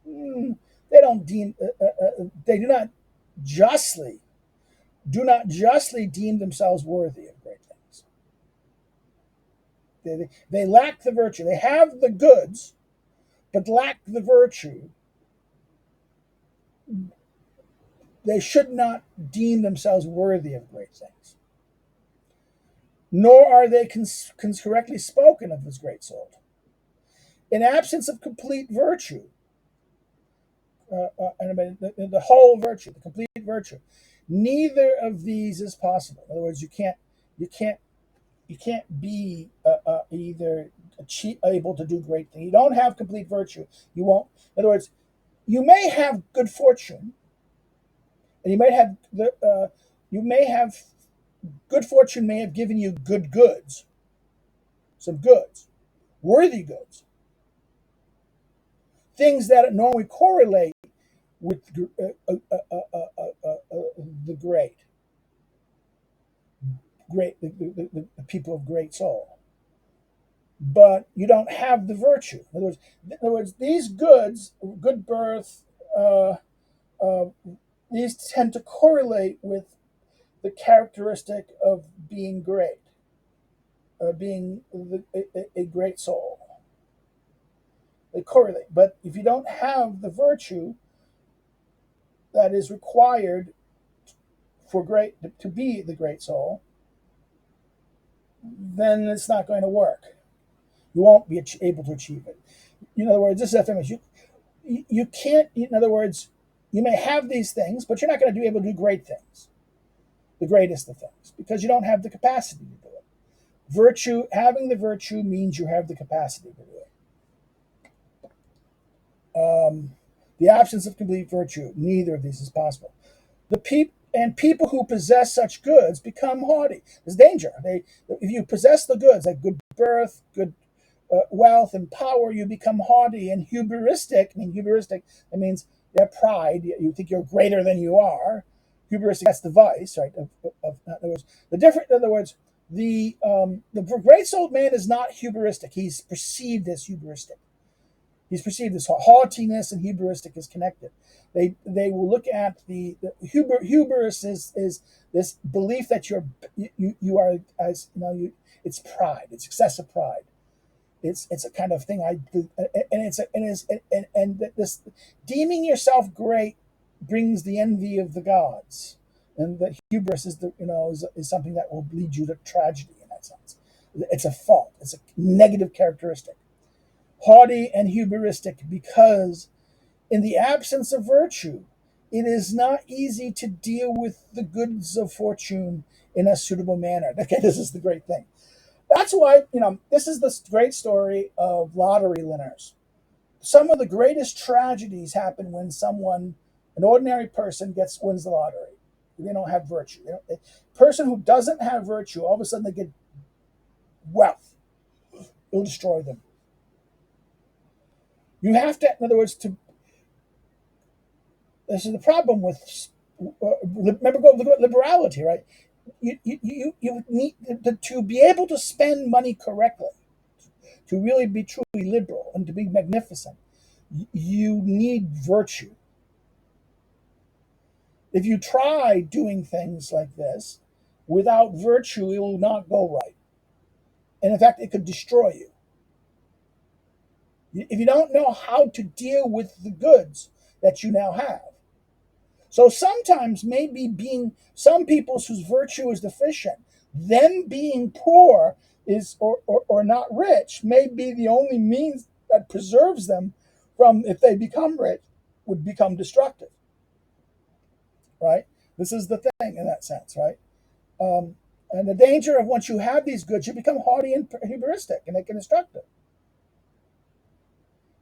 They don't deem, they justly, do not justly deem themselves worthy of great things. They lack the virtue. They have the goods, but lack the virtue they should not deem themselves worthy of great things, nor are they correctly spoken of as great soul. In absence of complete virtue, the whole virtue, the complete virtue, neither of these is possible. In other words, you can't be either able to do great things. You don't have complete virtue. You won't. In other words, you may have good fortune, and you may have good fortune may have given you good goods, some goods, worthy goods, things that normally correlate with the the people of great soul. But you don't have the virtue. In other words, these goods, good birth, uh, these tend to correlate with the characteristic of being great, being a great soul. They correlate. But if you don't have the virtue that is required for great to be the great soul, then it's not going to work. You won't be able to achieve it. In other words, this is the thing: you can't. In other words, you may have these things, but you're not going to be able to do great things, the greatest of things, because you don't have the capacity to do it. Having the virtue means you have the capacity to do it. The absence of complete virtue, neither of these is possible. People who possess such goods become haughty. There's danger. If you possess the goods, like good birth, good wealth, and power, you become haughty and hubristic. I mean, hubristic, that means you have pride. You think you're greater than you are. Hubristic, that's the vice, right? In other words, the great souled man is not hubristic. He's perceived as hubristic. He's perceived as haughtiness and hubristic is connected. They will look at the hubris is this belief that you are, as it's pride. It's excessive pride. It's a kind of thing this deeming yourself great brings the envy of the gods, and that hubris is something that will lead you to tragedy in that sense. It's a fault. It's a negative characteristic. Haughty and hubristic, because in the absence of virtue, it is not easy to deal with the goods of fortune in a suitable manner. Okay, this is the great thing. That's why, this is the great story of lottery winners. Some of the greatest tragedies happen when an ordinary person, wins the lottery. They don't have virtue. A person who doesn't have virtue, all of a sudden they get wealth. It'll destroy them. You have to, in other words, this is the problem with, remember, liberality, right? You need to be able to spend money correctly, to really be truly liberal and to be magnificent. You need virtue. If you try doing things like this without virtue, it will not go right. And in fact, it could destroy you. If you don't know how to deal with the goods that you now have. So sometimes maybe some people whose virtue is deficient, them being poor or not rich may be the only means that preserves them from, if they become rich, would become destructive. Right? This is the thing in that sense, right? And the danger of, once you have these goods, you become haughty and hubristic, and they can destructive.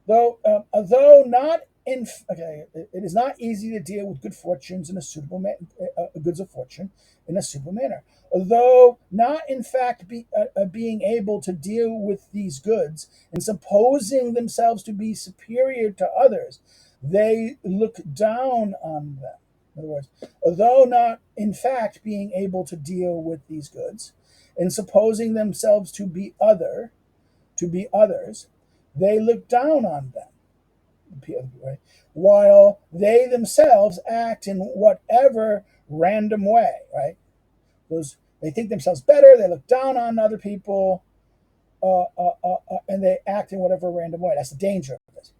Though not in okay, it is not easy to deal with good fortunes in a suitable goods of fortune in a suitable manner. Although not in fact being able to deal with these goods and supposing themselves to be superior to others, they look down on them. In other words, although not in fact being able to deal with these goods and supposing themselves to be others, they look down on them, right? While they themselves act in whatever random way, right? They think themselves better, they look down on other people, and they act in whatever random way. That's the danger of this.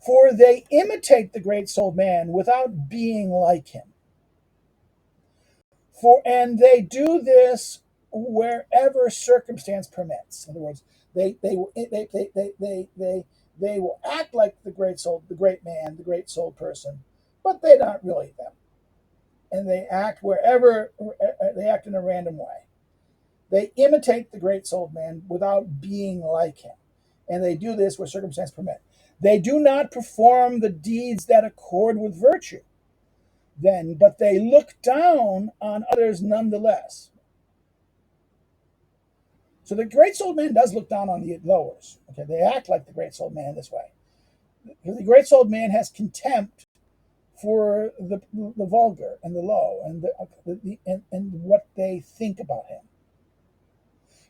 For they imitate the great-souled man without being like him. And they do this wherever circumstance permits. In other words, they will act like the great soul, the great man, the great soul person, but they're not really them. And they act wherever they act in a random way. They imitate the great souled man without being like him. And they do this where circumstance permit. They do not perform the deeds that accord with virtue, then, but they look down on others nonetheless. So the great souled man does look down on the lowers. Okay, they act like the great souled man this way. The great souled man has contempt for the vulgar and the low and what they think about him.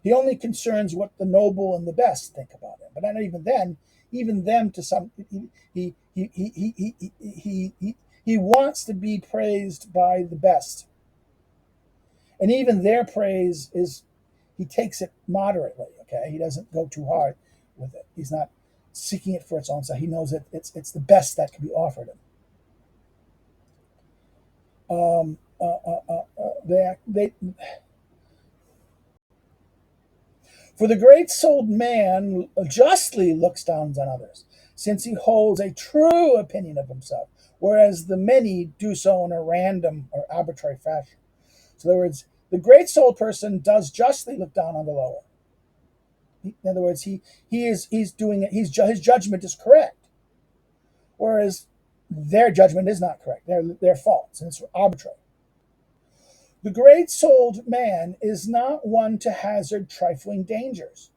He only concerns what the noble and the best think about him. But not even then, even them to some he wants to be praised by the best. And even their praise is he takes it moderately, okay? He doesn't go too hard with it. He's not seeking it for its own sake. He knows that it's the best that can be offered him. For the great-souled man justly looks down on others, since he holds a true opinion of himself, whereas the many do so in a random or arbitrary fashion. So in other words, the great-souled person does justly look down on the lower. In other words, he's doing it. His judgment is correct, whereas their judgment is not correct. They're false, and it's arbitrary. The great-souled man is not one to hazard trifling dangers,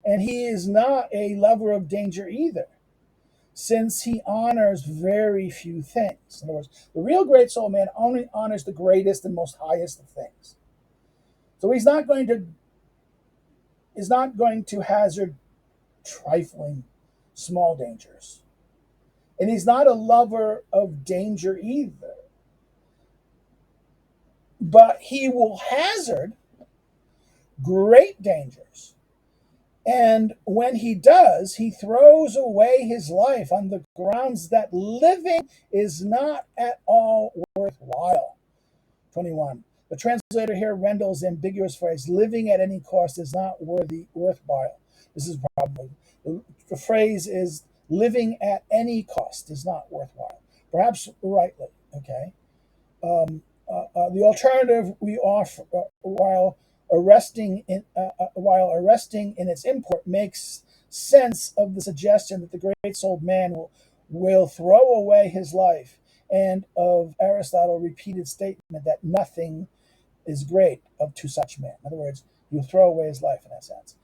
and he is not a lover of danger either, since he honors very few things. In other words, the real great-souled man only honors the greatest and most highest of things. So he's not going to hazard trifling small dangers, and he's not a lover of danger either. But he will hazard great dangers. And when he does, he throws away his life on the grounds that living is not at all worthwhile. 21. The translator here renders the ambiguous phrase, living at any cost is not worthwhile. This is probably, the phrase is, living at any cost is not worthwhile. Perhaps rightly, okay? The alternative we offer, while arresting in its import, makes sense of the suggestion that the great-souled man will throw away his life, and of Aristotle's repeated statement that nothing is great to such men. In other words, he'll throw away his life in that sense.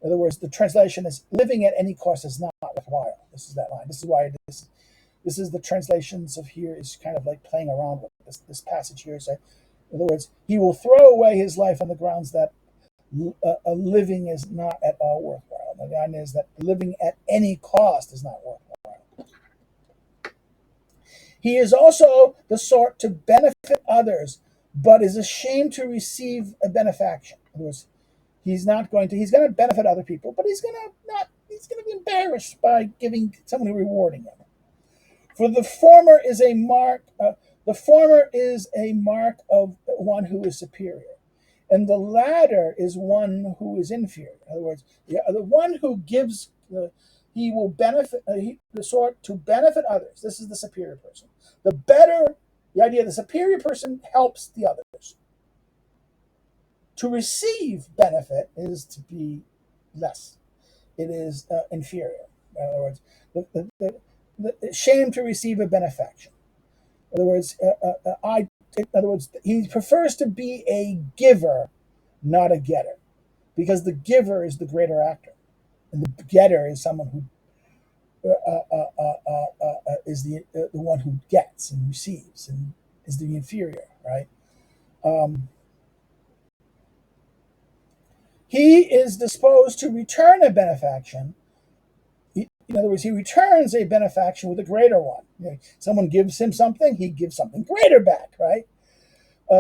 In other words, the translation is living at any cost is not worthwhile. This is that line. This is why this is the translations of here is kind of like playing around with this passage here. So, in other words, he will throw away his life on the grounds that a living is not at all worthwhile. The line is that living at any cost is not worthwhile. He is also the sort to benefit others, but is ashamed to receive a benefaction. In other words, he's going to benefit other people, but he's going to be embarrassed by giving someone rewarding him. For the former is a mark of one who is superior, and the latter is one who is inferior. In other words, the one who gives, he will benefit, the sort to benefit others. This is the superior person. The idea of the superior person helps the others. To receive benefit is to be less. It is inferior. In other words, the shame to receive a benefaction. In other words, he prefers to be a giver, not a getter, because the giver is the greater actor, and the getter is someone who is the one who gets and receives and is the inferior, right? He is disposed to return a benefaction. In other words, he returns a benefaction with a greater one. Someone gives him something, he gives something greater back, right?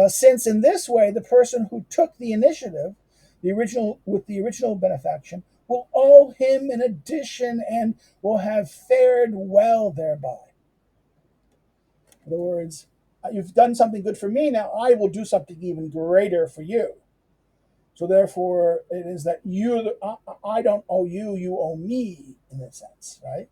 Since in this way, the person who took the initiative, the original benefaction, will owe him in addition and will have fared well thereby. In other words, you've done something good for me, now I will do something even greater for you. So therefore, it is that I don't owe you, you owe me in a sense, right?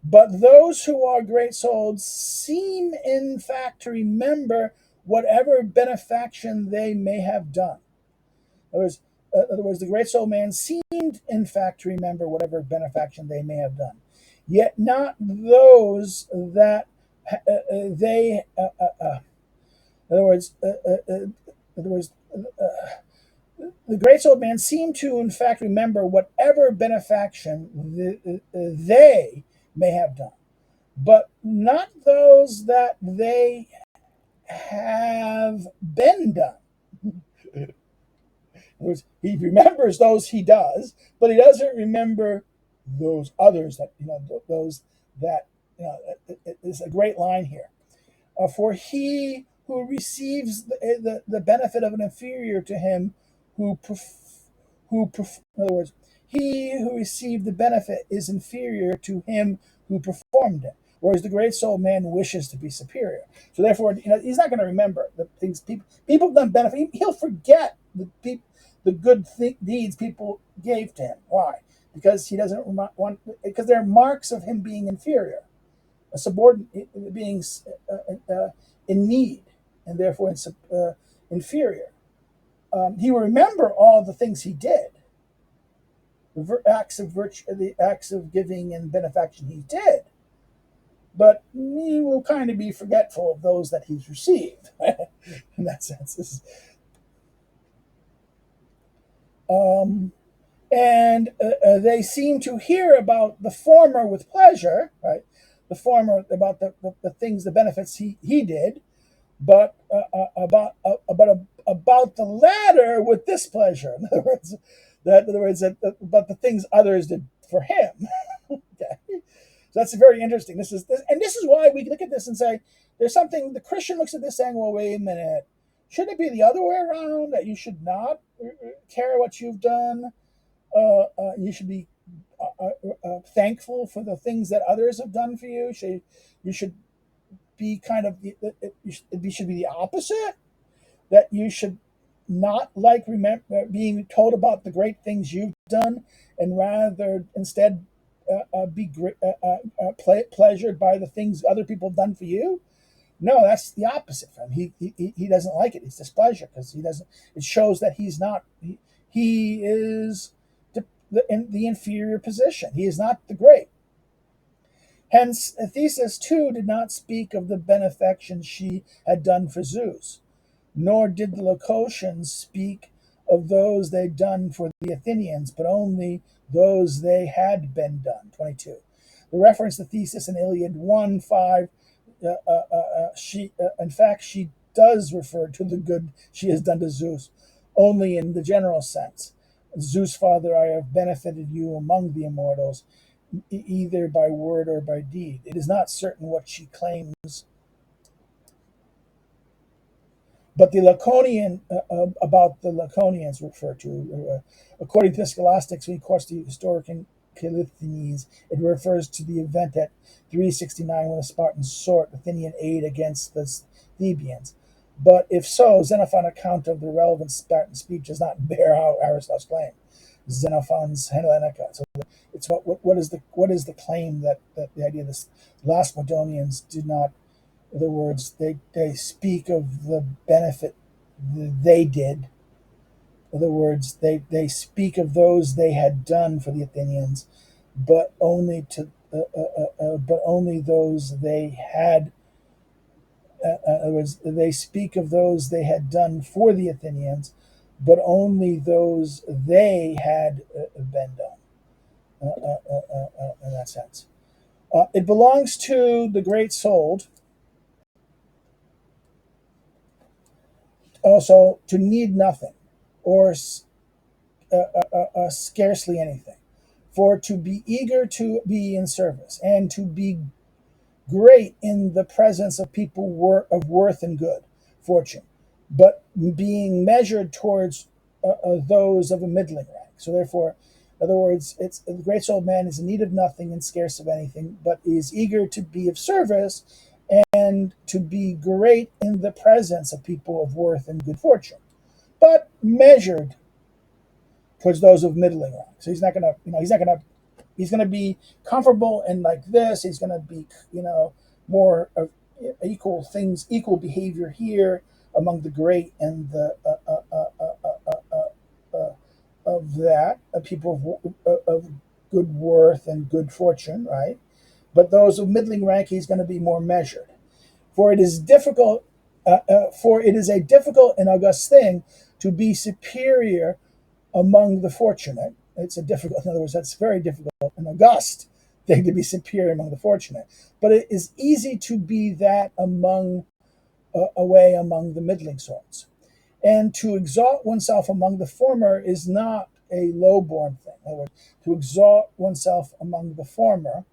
But those who are great souled seem, in fact, to remember whatever benefaction they may have done. In other words, the great soul man seemed, in fact, to remember whatever benefaction they may have done, yet not those that they. In other words, the great soul man seemed to, in fact, remember whatever benefaction they may have done, but not those that they have been done. He remembers those he does, but he doesn't remember those others that those that is a great line here. For he who receives the benefit of an inferior to him in other words, he who received the benefit is inferior to him who performed it, whereas the great soul man wishes to be superior. So therefore, he's not going to remember the things people have done benefit. He'll forget the good deeds people gave to him. Why? Because he doesn't want, because they're marks of him being inferior, a subordinate, being in need, and therefore inferior. He will remember all the things he did, the acts of virtue, the acts of giving and benefaction he did, but he will kind of be forgetful of those that he's received. In that sense, and they seem to hear about the former with pleasure, right? The former about the things, the benefits he did, but about the latter with displeasure. In other words, about the things others did for him. Okay, so that's very interesting. This is why we look at this and say there's something. The Christian looks at this saying, "Well, wait a minute, shouldn't it be the other way around? That you should not care what you've done. You should be thankful for the things that others have done for you. You should be kind of it should be the opposite, that you should not like being told about the great things you've done, and rather instead be pleasured by the things other people have done for you. No, that's the opposite for him. He doesn't like it. It's displeasure because he doesn't. It shows that he's not. He is in the inferior position. He is not the great. Hence, Thetis too did not speak of the benefaction she had done for Zeus, nor did the Laconians speak of those they'd done for the Athenians, but only those they had been done. 22. The reference to Thetis in Iliad 1:5, in fact, she does refer to the good she has done to Zeus, only in the general sense. Zeus, Father, I have benefited you among the immortals, either by word or by deed. It is not certain what she claims, but the Laconian about the Laconians referred to, according to the scholastics, of course, the historian Callisthenes, it refers to the event at 369 when the Spartans sought Athenian aid against the Thebans. But if so, Xenophon's account of the relevant Spartan speech does not bear out Aristotle's claim. Xenophon's Hellenica. So it's what is the claim that the idea of the Lacedaemonians did not. In other words, they speak of the benefit they did. In other words, they speak of those they had done for the Athenians, but only those they had. In other words, they speak of those they had done for the Athenians, but only those they had been done. In that sense, it belongs to the great souled also to need nothing, or scarcely anything, for to be eager to be in service, and to be great in the presence of people of worth and good fortune, but being measured towards those of a middling rank. So therefore, in other words, it's the great souled man is in need of nothing and scarce of anything, but is eager to be of service and to be great in the presence of people of worth and good fortune, but measured towards those of middling rank. So he's not gonna, he's gonna be comfortable and like this. He's gonna be, more of equal things, equal behavior here among the great and the of that people of good worth and good fortune, right? But those of middling rank, he's going to be more measured. For it is difficult, for it is a difficult and august thing to be superior among the fortunate. It's a difficult, in other words, that's very difficult and august thing to be superior among the fortunate. But it is easy to be that away among the middling sorts. And to exalt oneself among the former is not a low-born thing. In other words, to exalt oneself among the former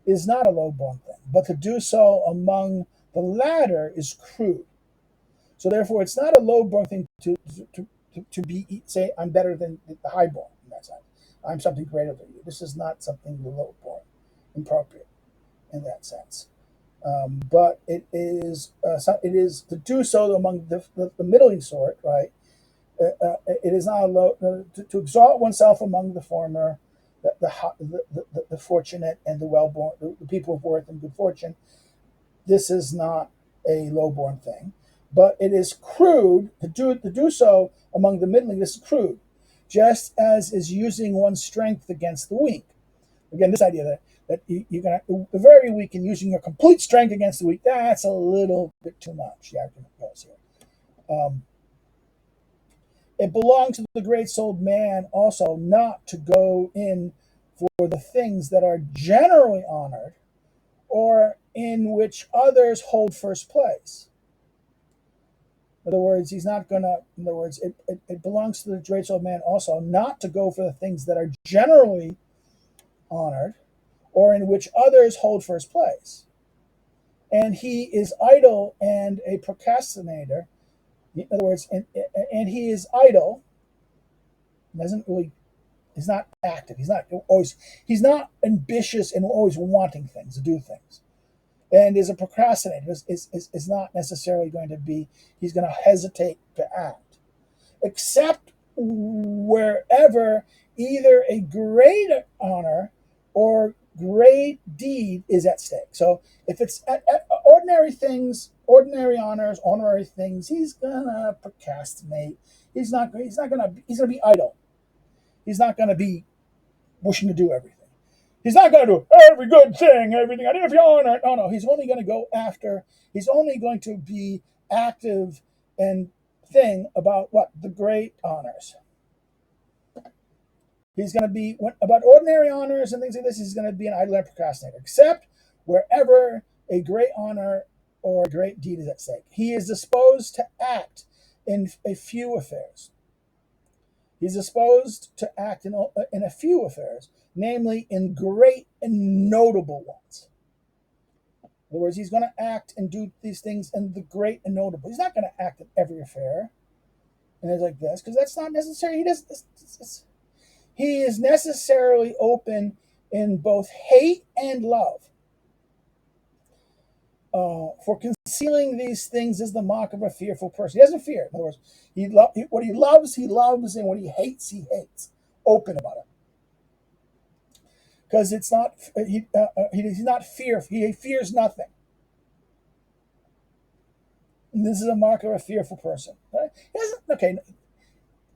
is not a low-born thing, but to do so among the latter is crude. So therefore, it's not a low-born thing to be say I'm better than the high-born in that sense. I'm something greater than you. This is not something low-born, appropriate in that sense. But it is to do so among the middling sort, right? It is not a low to exalt oneself among the former, the fortunate and the well-born, the people of worth and good fortune. This is not a low-born thing, but it is crude to do so among the middling. This is crude, just as is using one's strength against the weak. Again, this idea that you're going the very weak and using your complete strength against the weak, that's a little bit too much. The argument goes here. It belongs to the great souled man also not to go in for the things that are generally honored or in which others hold first place. In other words, he's not going to, in other words, it belongs to the great souled man also not to go for the things that are generally honored or in which others hold first place. And he is idle and a procrastinator. In other words, and he is idle, doesn't really, he's not active. He's not ambitious and always wanting things, to do things. And is a procrastinator, is not necessarily going to be, he's going to hesitate to act. Except wherever either a great honor or great deed is at stake. So if it's at ordinary things, ordinary honors, honorary things, he's gonna procrastinate. He's gonna be idle. He's not gonna be wishing to do everything. He's not gonna do every good thing, everything. I did if you honor it. No. He's only gonna go after. He's only going to be active and thing about what the great honors. He's going to be about ordinary honors and things like this. He's going to be an idle and procrastinator, except wherever a great honor or a great deed is at stake. He is disposed to act in a few affairs. He's disposed to act in a few affairs, namely in great and notable ones. In other words, he's going to act and do these things in the great and notable. He's not going to act in every affair and it's like this because that's not necessary. He is necessarily open in both hate and love. For concealing these things is the mark of a fearful person. He doesn't fear. In other words, what he loves, and what he hates. Open about it. Because it's not he's not fearful. He fears nothing. And this is a mark of a fearful person. Right?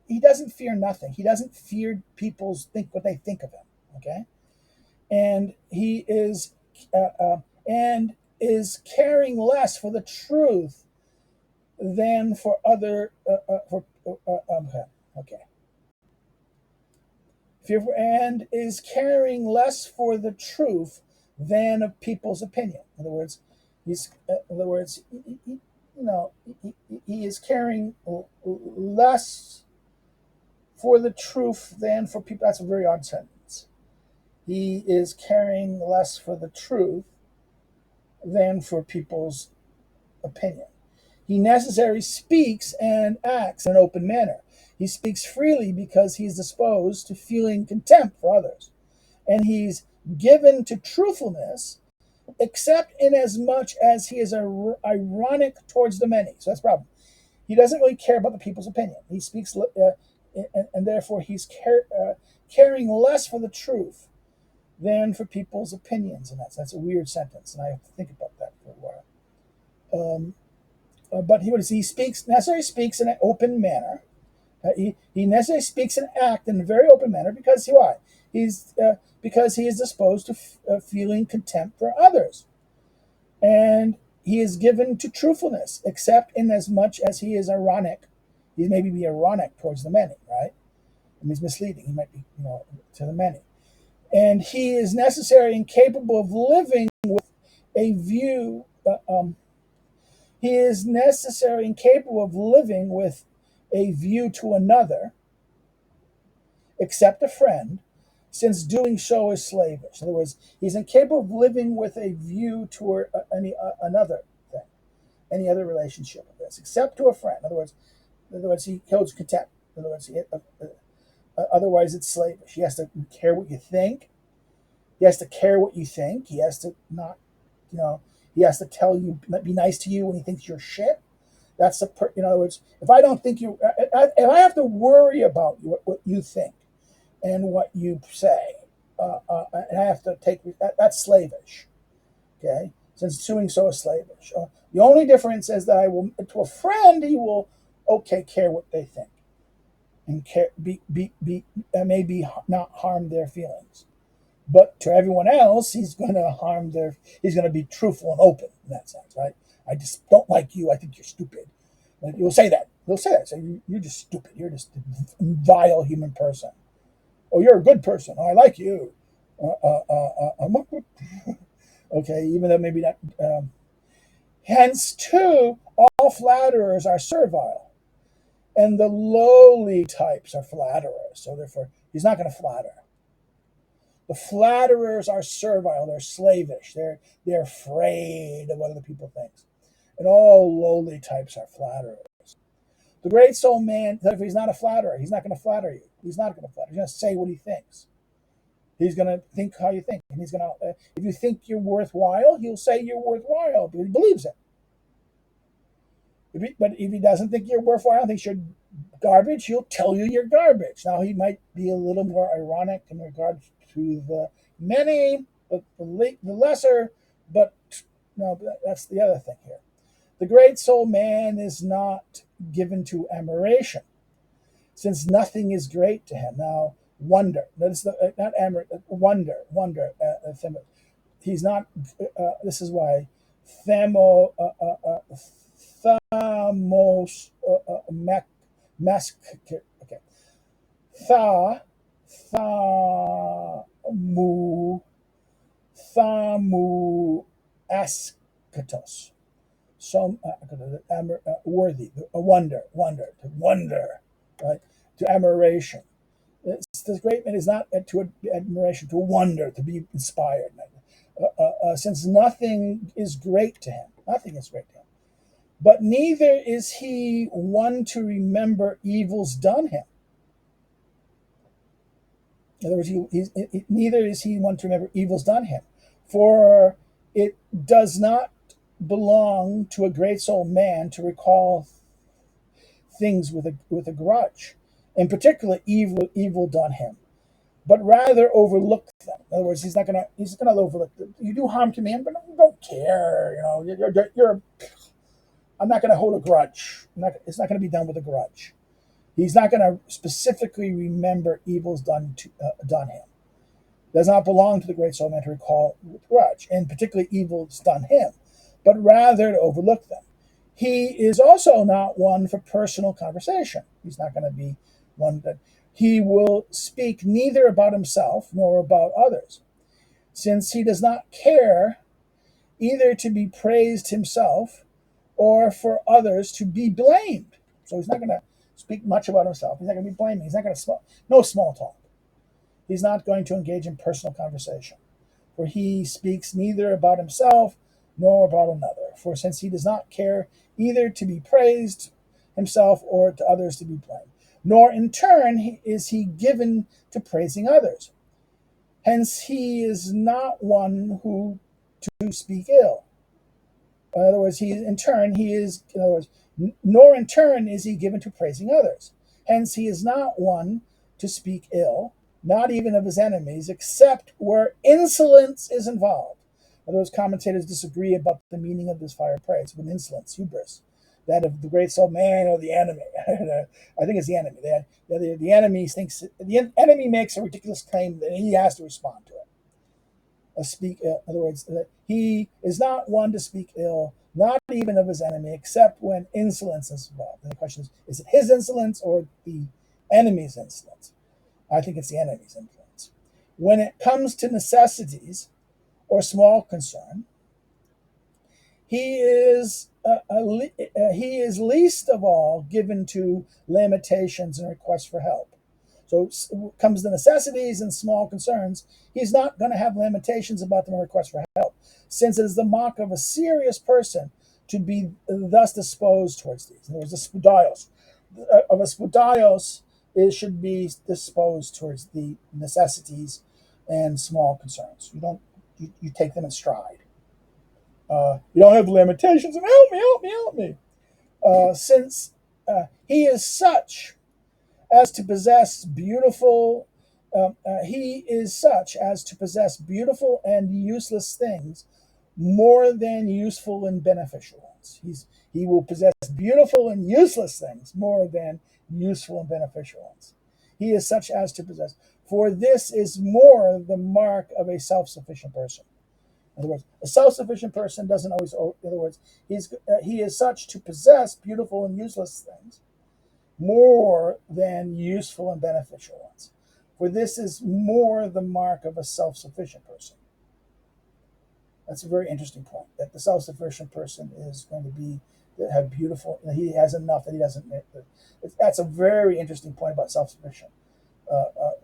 He doesn't fear nothing. He doesn't fear people's think what they think of him. Okay, and he is caring less for the truth than for other okay. Fearful and is caring less for the truth than of people's opinion. In other words, he is caring less for the truth than for people. That's a very odd sentence. He is caring less for the truth than for people's opinion. He necessarily speaks and acts in an open manner. He speaks freely because he's disposed to feeling contempt for others. And he's given to truthfulness, except in as much as he is ironic towards the many. So that's the problem. He doesn't really care about the people's opinion. He speaks, and therefore he's caring less for the truth than for people's opinions. And that's a weird sentence, and I have to think about that for a while. But he speaks necessarily speaks in an open manner. He necessarily speaks and act in a very open manner because why? Because he is disposed to feeling contempt for others, and he is given to truthfulness, except in as much as he is ironic. He maybe be ironic towards the many, right? And he's misleading. He might be, to the many, and he is necessary and capable of living with a view. He is necessary and capable of living with a view to another, except a friend, since doing so is slavish. In other words, he's incapable of living with a view toward another thing, any other relationship of this, except to a friend. In other words, he holds contempt. In other words, otherwise it's slavish. He has to care what you think. He has to care what you think. He has to not, he has to tell you, be nice to you when he thinks you're shit. That's in other words, if I don't think you, if I have to worry about what you think and what you say, and I have to take that's slavish. Okay, since doing so is slavish. The only difference is that I will, to a friend, he will care what they think and care maybe not harm their feelings. But to everyone else, he's going to be truthful and open in that sense, right? I just don't like you. I think you're stupid. Like, you'll say that. He'll say that. Say, you're just stupid. You're just a vile human person. Oh, you're a good person. Oh, I like you. Okay, even though maybe not. Hence, too, all flatterers are servile, and the lowly types are flatterers. So therefore, he's not going to flatter. The flatterers are servile. They're slavish. They're afraid of what other people think. And all lowly types are flatterers. The great soul man, if he's not a flatterer, he's not going to flatter you. He's not going to flatter. He's going to say what he thinks. He's going to think how you think. And he's going to, if you think you're worthwhile, he'll say you're worthwhile because he believes it. But if he doesn't think you're worthwhile, thinks you're garbage, he'll tell you you're garbage. Now, he might be a little more ironic in regards to the many, but the lesser, but no, that's the other thing here. The great soul man is not given to admiration, since nothing is great to him. Now, wonder. Notice not admiration, wonder. He's not. This is why thamos okay. Thamu asketos. Some worthy, a wonder, right? To admiration. This great man is not to admiration, to wonder, to be inspired. Since nothing is great to him, but neither is he one to remember evils done him. In other words, neither is he one to remember evils done him, for it does not belong to a great soul man to recall things with a grudge, in particular evil done him, but rather overlook them. In other words, he's going to overlook them. You do harm to me, but I don't care. I'm not going to hold a grudge. It's not going to be done with a grudge. He's not going to specifically remember evils done him. It does not belong to the great soul man to recall with grudge, and particularly evils done him, but rather to overlook them. He is also not one for personal conversation. He's not going to be one that he will speak neither about himself nor about others, since he does not care either to be praised himself or for others to be blamed. So he's not going to speak much about himself. He's not going to be blaming. He's not going to no small talk. He's not going to engage in personal conversation, for he speaks neither about himself nor about another. For since he does not care either to be praised himself or to others to be blamed, nor in turn is he given to praising others. Hence he is not one who to speak ill. In other words, nor in turn is he given to praising others. Hence he is not one to speak ill, not even of his enemies, except where insolence is involved. In other words, commentators disagree about the meaning of this fire praise, with insolence, hubris, that of the great soul man or the enemy. I think it's the enemy. The enemy thinks the enemy makes a ridiculous claim that he has to respond to it. In other words, that he is not one to speak ill, not even of his enemy, except when insolence is involved. And the question is it his insolence or the enemy's insolence? I think it's the enemy's influence. When it comes to necessities or small concern, he is least of all given to lamentations and requests for help. So comes the necessities and small concerns, he's not going to have lamentations about them or requests for help, since it is the mark of a serious person to be thus disposed towards these. In other words, the spoudios of a spoudios should be disposed towards the necessities and small concerns. You take them in stride. You don't have lamentations and help me. Since he is such as to possess beautiful, he is such as to possess beautiful and useless things more than useful and beneficial ones. He will possess beautiful and useless things more than useful and beneficial ones. He is such as to possess. For this is more the mark of a self-sufficient person. In other words, a self-sufficient person doesn't always. In other words, he is such to possess beautiful and useless things more than useful and beneficial ones. For this is more the mark of a self-sufficient person. That's a very interesting point. That the self-sufficient person is going to be have beautiful. He has enough that he doesn't. That's a very interesting point about self-sufficient.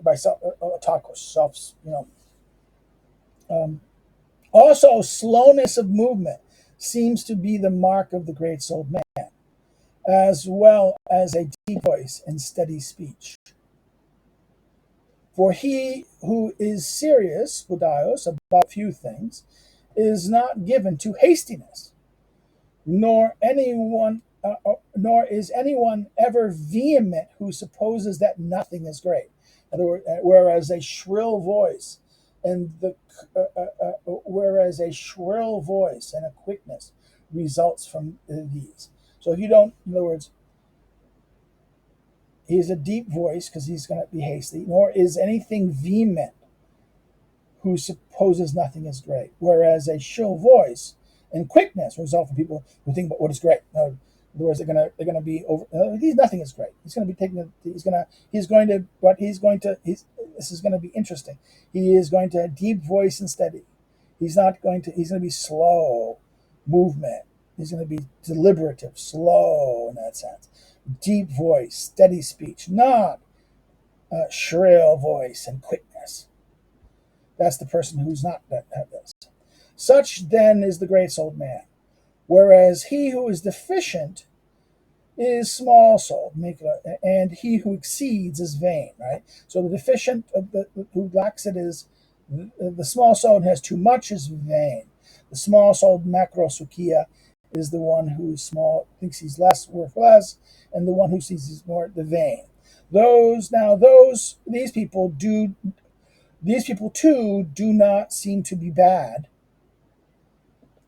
By Takos, self. Also, slowness of movement seems to be the mark of the great-souled man, as well as a deep voice and steady speech. For he who is serious, spoudios, about few things, is not given to hastiness, nor is anyone ever vehement who supposes that nothing is great. In other words, whereas a shrill voice and a quickness results from these. So if you don't, in other words, he is a deep voice because he's going to be hasty, nor is anything vehement who supposes nothing is great. Whereas a shrill voice and quickness result from people who think about what is great. In other words, they're going to be over. Nothing is great. He's going to be taking. This is going to be interesting. He is going to have deep voice and steady. He's going to be slow movement. He's going to be deliberative, slow in that sense. Deep voice, steady speech, not shrill voice and quickness. That's the person who's not that have this. Such then is the great-souled man, whereas he who is deficient is small-souled, and he who exceeds is vain. Right. So the deficient who lacks it is the small-souled has too much is vain. The small-souled macrosukia is the one who is small, thinks he's less worth less, and the one who sees he's more the vain. These people too do not seem to be bad,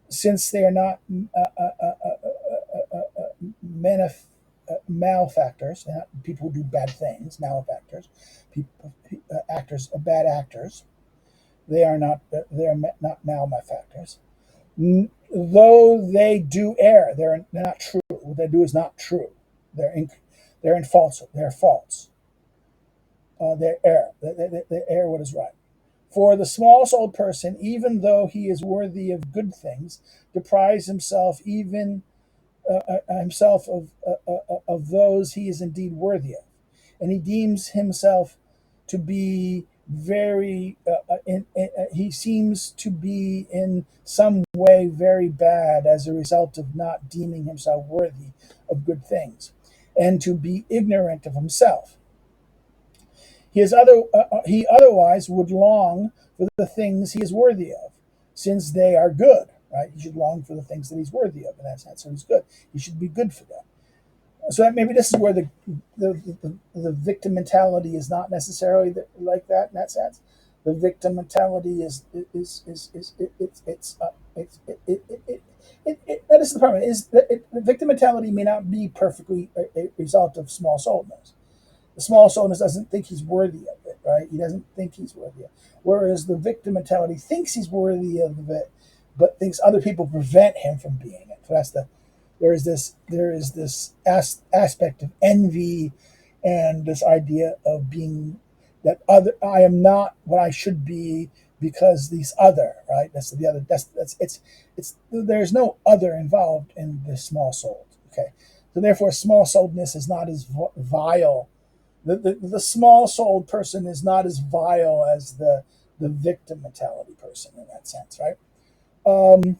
since they are not malefactors, not people who do bad things, malefactors, bad actors. They are not malefactors. Though they do err, they're not true. What they do is not true. They're in falsehood. They're false. They err. They err what is right. For the small-souled person, even though he is worthy of good things, deprives himself of those he is indeed worthy of, and he deems himself to be he seems to be in some way very bad as a result of not deeming himself worthy of good things, and to be ignorant of himself. He otherwise would long for the things he is worthy of, since they are good. Right? He should long for the things that he's worthy of in that sense. So he's good. He should be good for them. So that maybe this is where the victim mentality is not necessarily like that in that sense. The victim mentality that is the problem. Is that the victim mentality may not be perfectly a result of small souledness. The small souledness doesn't think he's worthy of it, right? He doesn't think he's worthy of it. Whereas the victim mentality thinks he's worthy of it, but thinks other people prevent him from being it. So there is this aspect of envy and this idea of being that other. I am not what I should be because these other, right? That's the other. That's it's there's no other involved in the small souled. Okay, so therefore, small souledness is not as vile. The small souled person is not as vile as the victim mentality person in that sense, right? Um,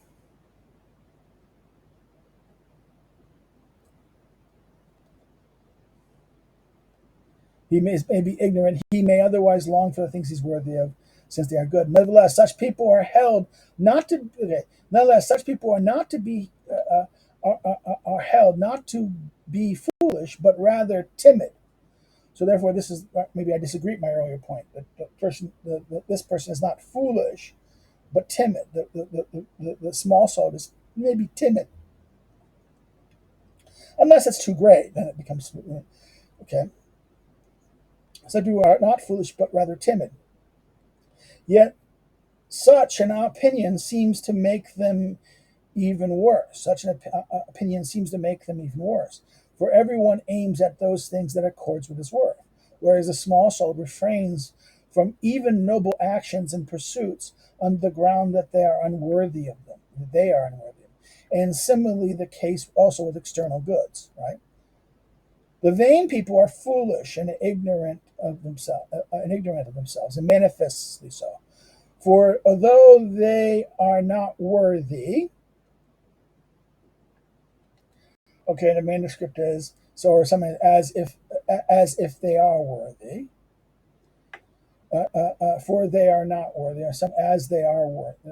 He may be ignorant. He may otherwise long for the things he's worthy of, since they are good. Nevertheless, such people are held not to. Okay, nevertheless, such people are not to be are held not to be foolish, but rather timid. So therefore, this is maybe I disagree with my earlier point that this person is not foolish, but timid. The small soul is maybe timid, unless it's too great, then it becomes okay. Some people are not foolish, but rather timid. Yet such an opinion seems to make them even worse. Such an opinion seems to make them even worse. For everyone aims at those things that accords with his worth, whereas a small soul refrains from even noble actions and pursuits on the ground that they are unworthy of them. That they are unworthy of them. And similarly, the case also with external goods. Right. The vain people are foolish and ignorant of themselves, and manifestly so. For although they are not worthy, okay, the manuscript is so, or something as if they are worthy. For they are not worthy, or some as they are worthy,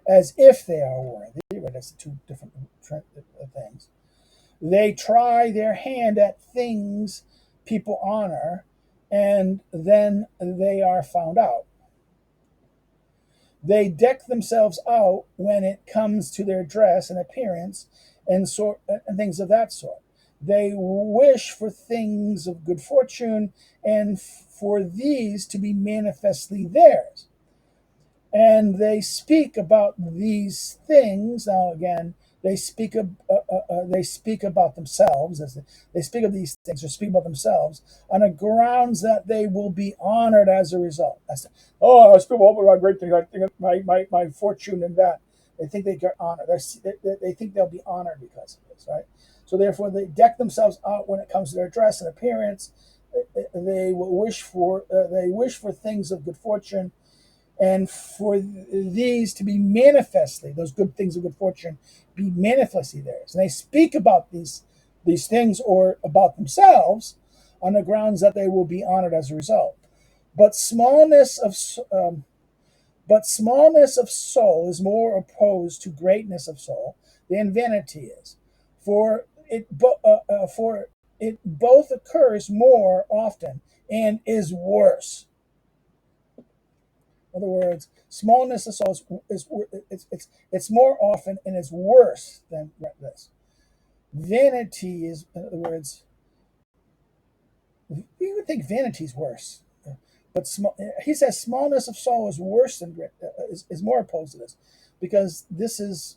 as if they are worthy. Right, that's two different things. They try their hand at things people honor, and then they are found out. They deck themselves out when it comes to their dress and appearance and things of that sort. They wish for things of good fortune and for these to be manifestly theirs. And they speak about these things. Now again, they speak about themselves as they speak of these things or speak about themselves on the grounds that they will be honored as a result. Oh, I speak about my great things. I think my fortune and that. They think they get honored. They think they'll be honored because of this, right? So therefore, they deck themselves out when it comes to their dress and appearance. They wish for things of good fortune and for these to be manifestly, those good things of good fortune, be manifestly theirs. And they speak about these things or about themselves on the grounds that they will be honored as a result. But smallness of soul is more opposed to greatness of soul than vanity is, for it both occurs more often and is worse. In other words, smallness of soul it's more often and it's worse than this. Vanity is, in other words, we would think vanity is worse, but he says smallness of soul is worse than is more opposed to this, because this is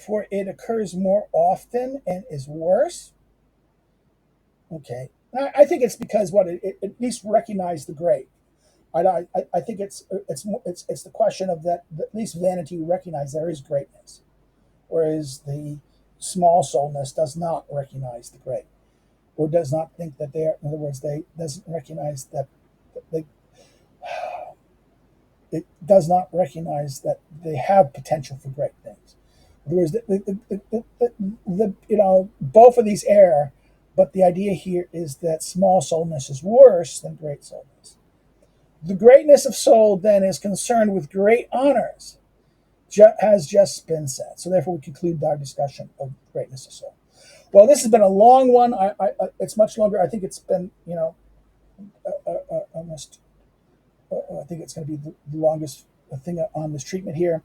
for it occurs more often and is worse. Okay, I think it's because it at least recognize the great. I think it's the question of that at least vanity recognize there is greatness, whereas the small soulness does not recognize the great. or does not think that they are. In other words, they doesn't recognize that they it does not recognize that they have potential for great things. In other words, both of these err, but the idea here is that small souledness is worse than great souledness. The greatness of soul then is concerned with great honors, has just been said. So therefore, we conclude our discussion of greatness of soul. Well, this has been a long one. It's much longer. I think it's been, almost. I think it's going to be the longest thing on this treatment here.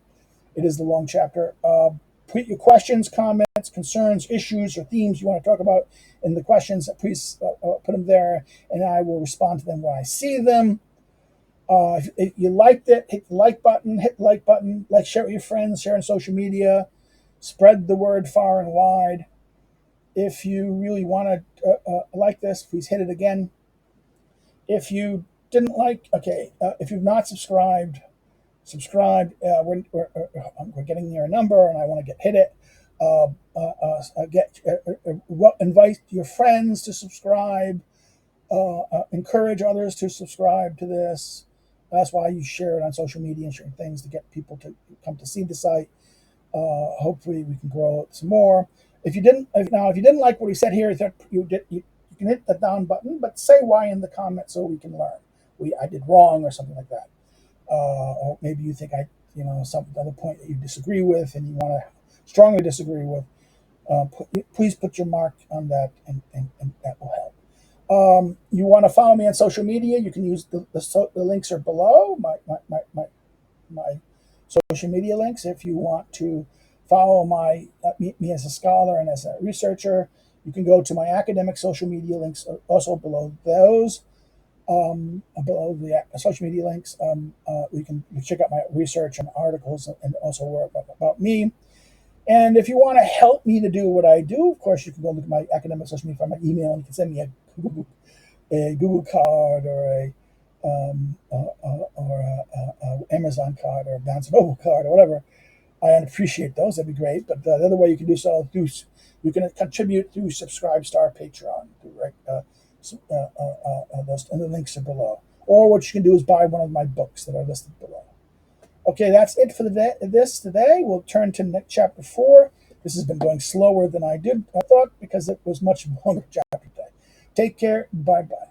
It is the long chapter. Put your questions, comments, concerns, issues, or themes you want to talk about in the questions. Please put them there, and I will respond to them when I see them. If you liked it, hit the like button. Share it with your friends. Share on social media. Spread the word far and wide. If you really want to like this, please hit it again. If you didn't like, okay. If you've not subscribed, subscribe. We're getting near a number, and I want to hit it. Invite your friends to subscribe. Encourage others to subscribe to this. That's why you share it on social media and share things to get people to come to see the site. Hopefully, we can grow it some more. If you didn't like what he said here, you can hit the down button, but say why in the comments so we can learn. I did wrong or something like that. Or maybe you think some other point that you disagree with and you want to strongly disagree with. Please put your mark on that, and that will help. You want to follow me on social media? You can use the links are below my social media links. If you want to follow me as a scholar and as a researcher, you can go to my academic social media links, also below those. Below the social media links, you can check out my research and articles and also work about me. And if you want to help me to do what I do, of course, you can go look at my academic social media, find my email, and you can send me a Google card or a Amazon card or a Barnes & Noble card or whatever. I appreciate those. That'd be great. But the other way you can do so is you can contribute through Subscribestar, Patreon, and the links are below. Or what you can do is buy one of my books that are listed below. Okay, that's it for this today. We'll turn to chapter 4. This has been going slower than I thought because it was much longer chapter today. Take care. Bye-bye.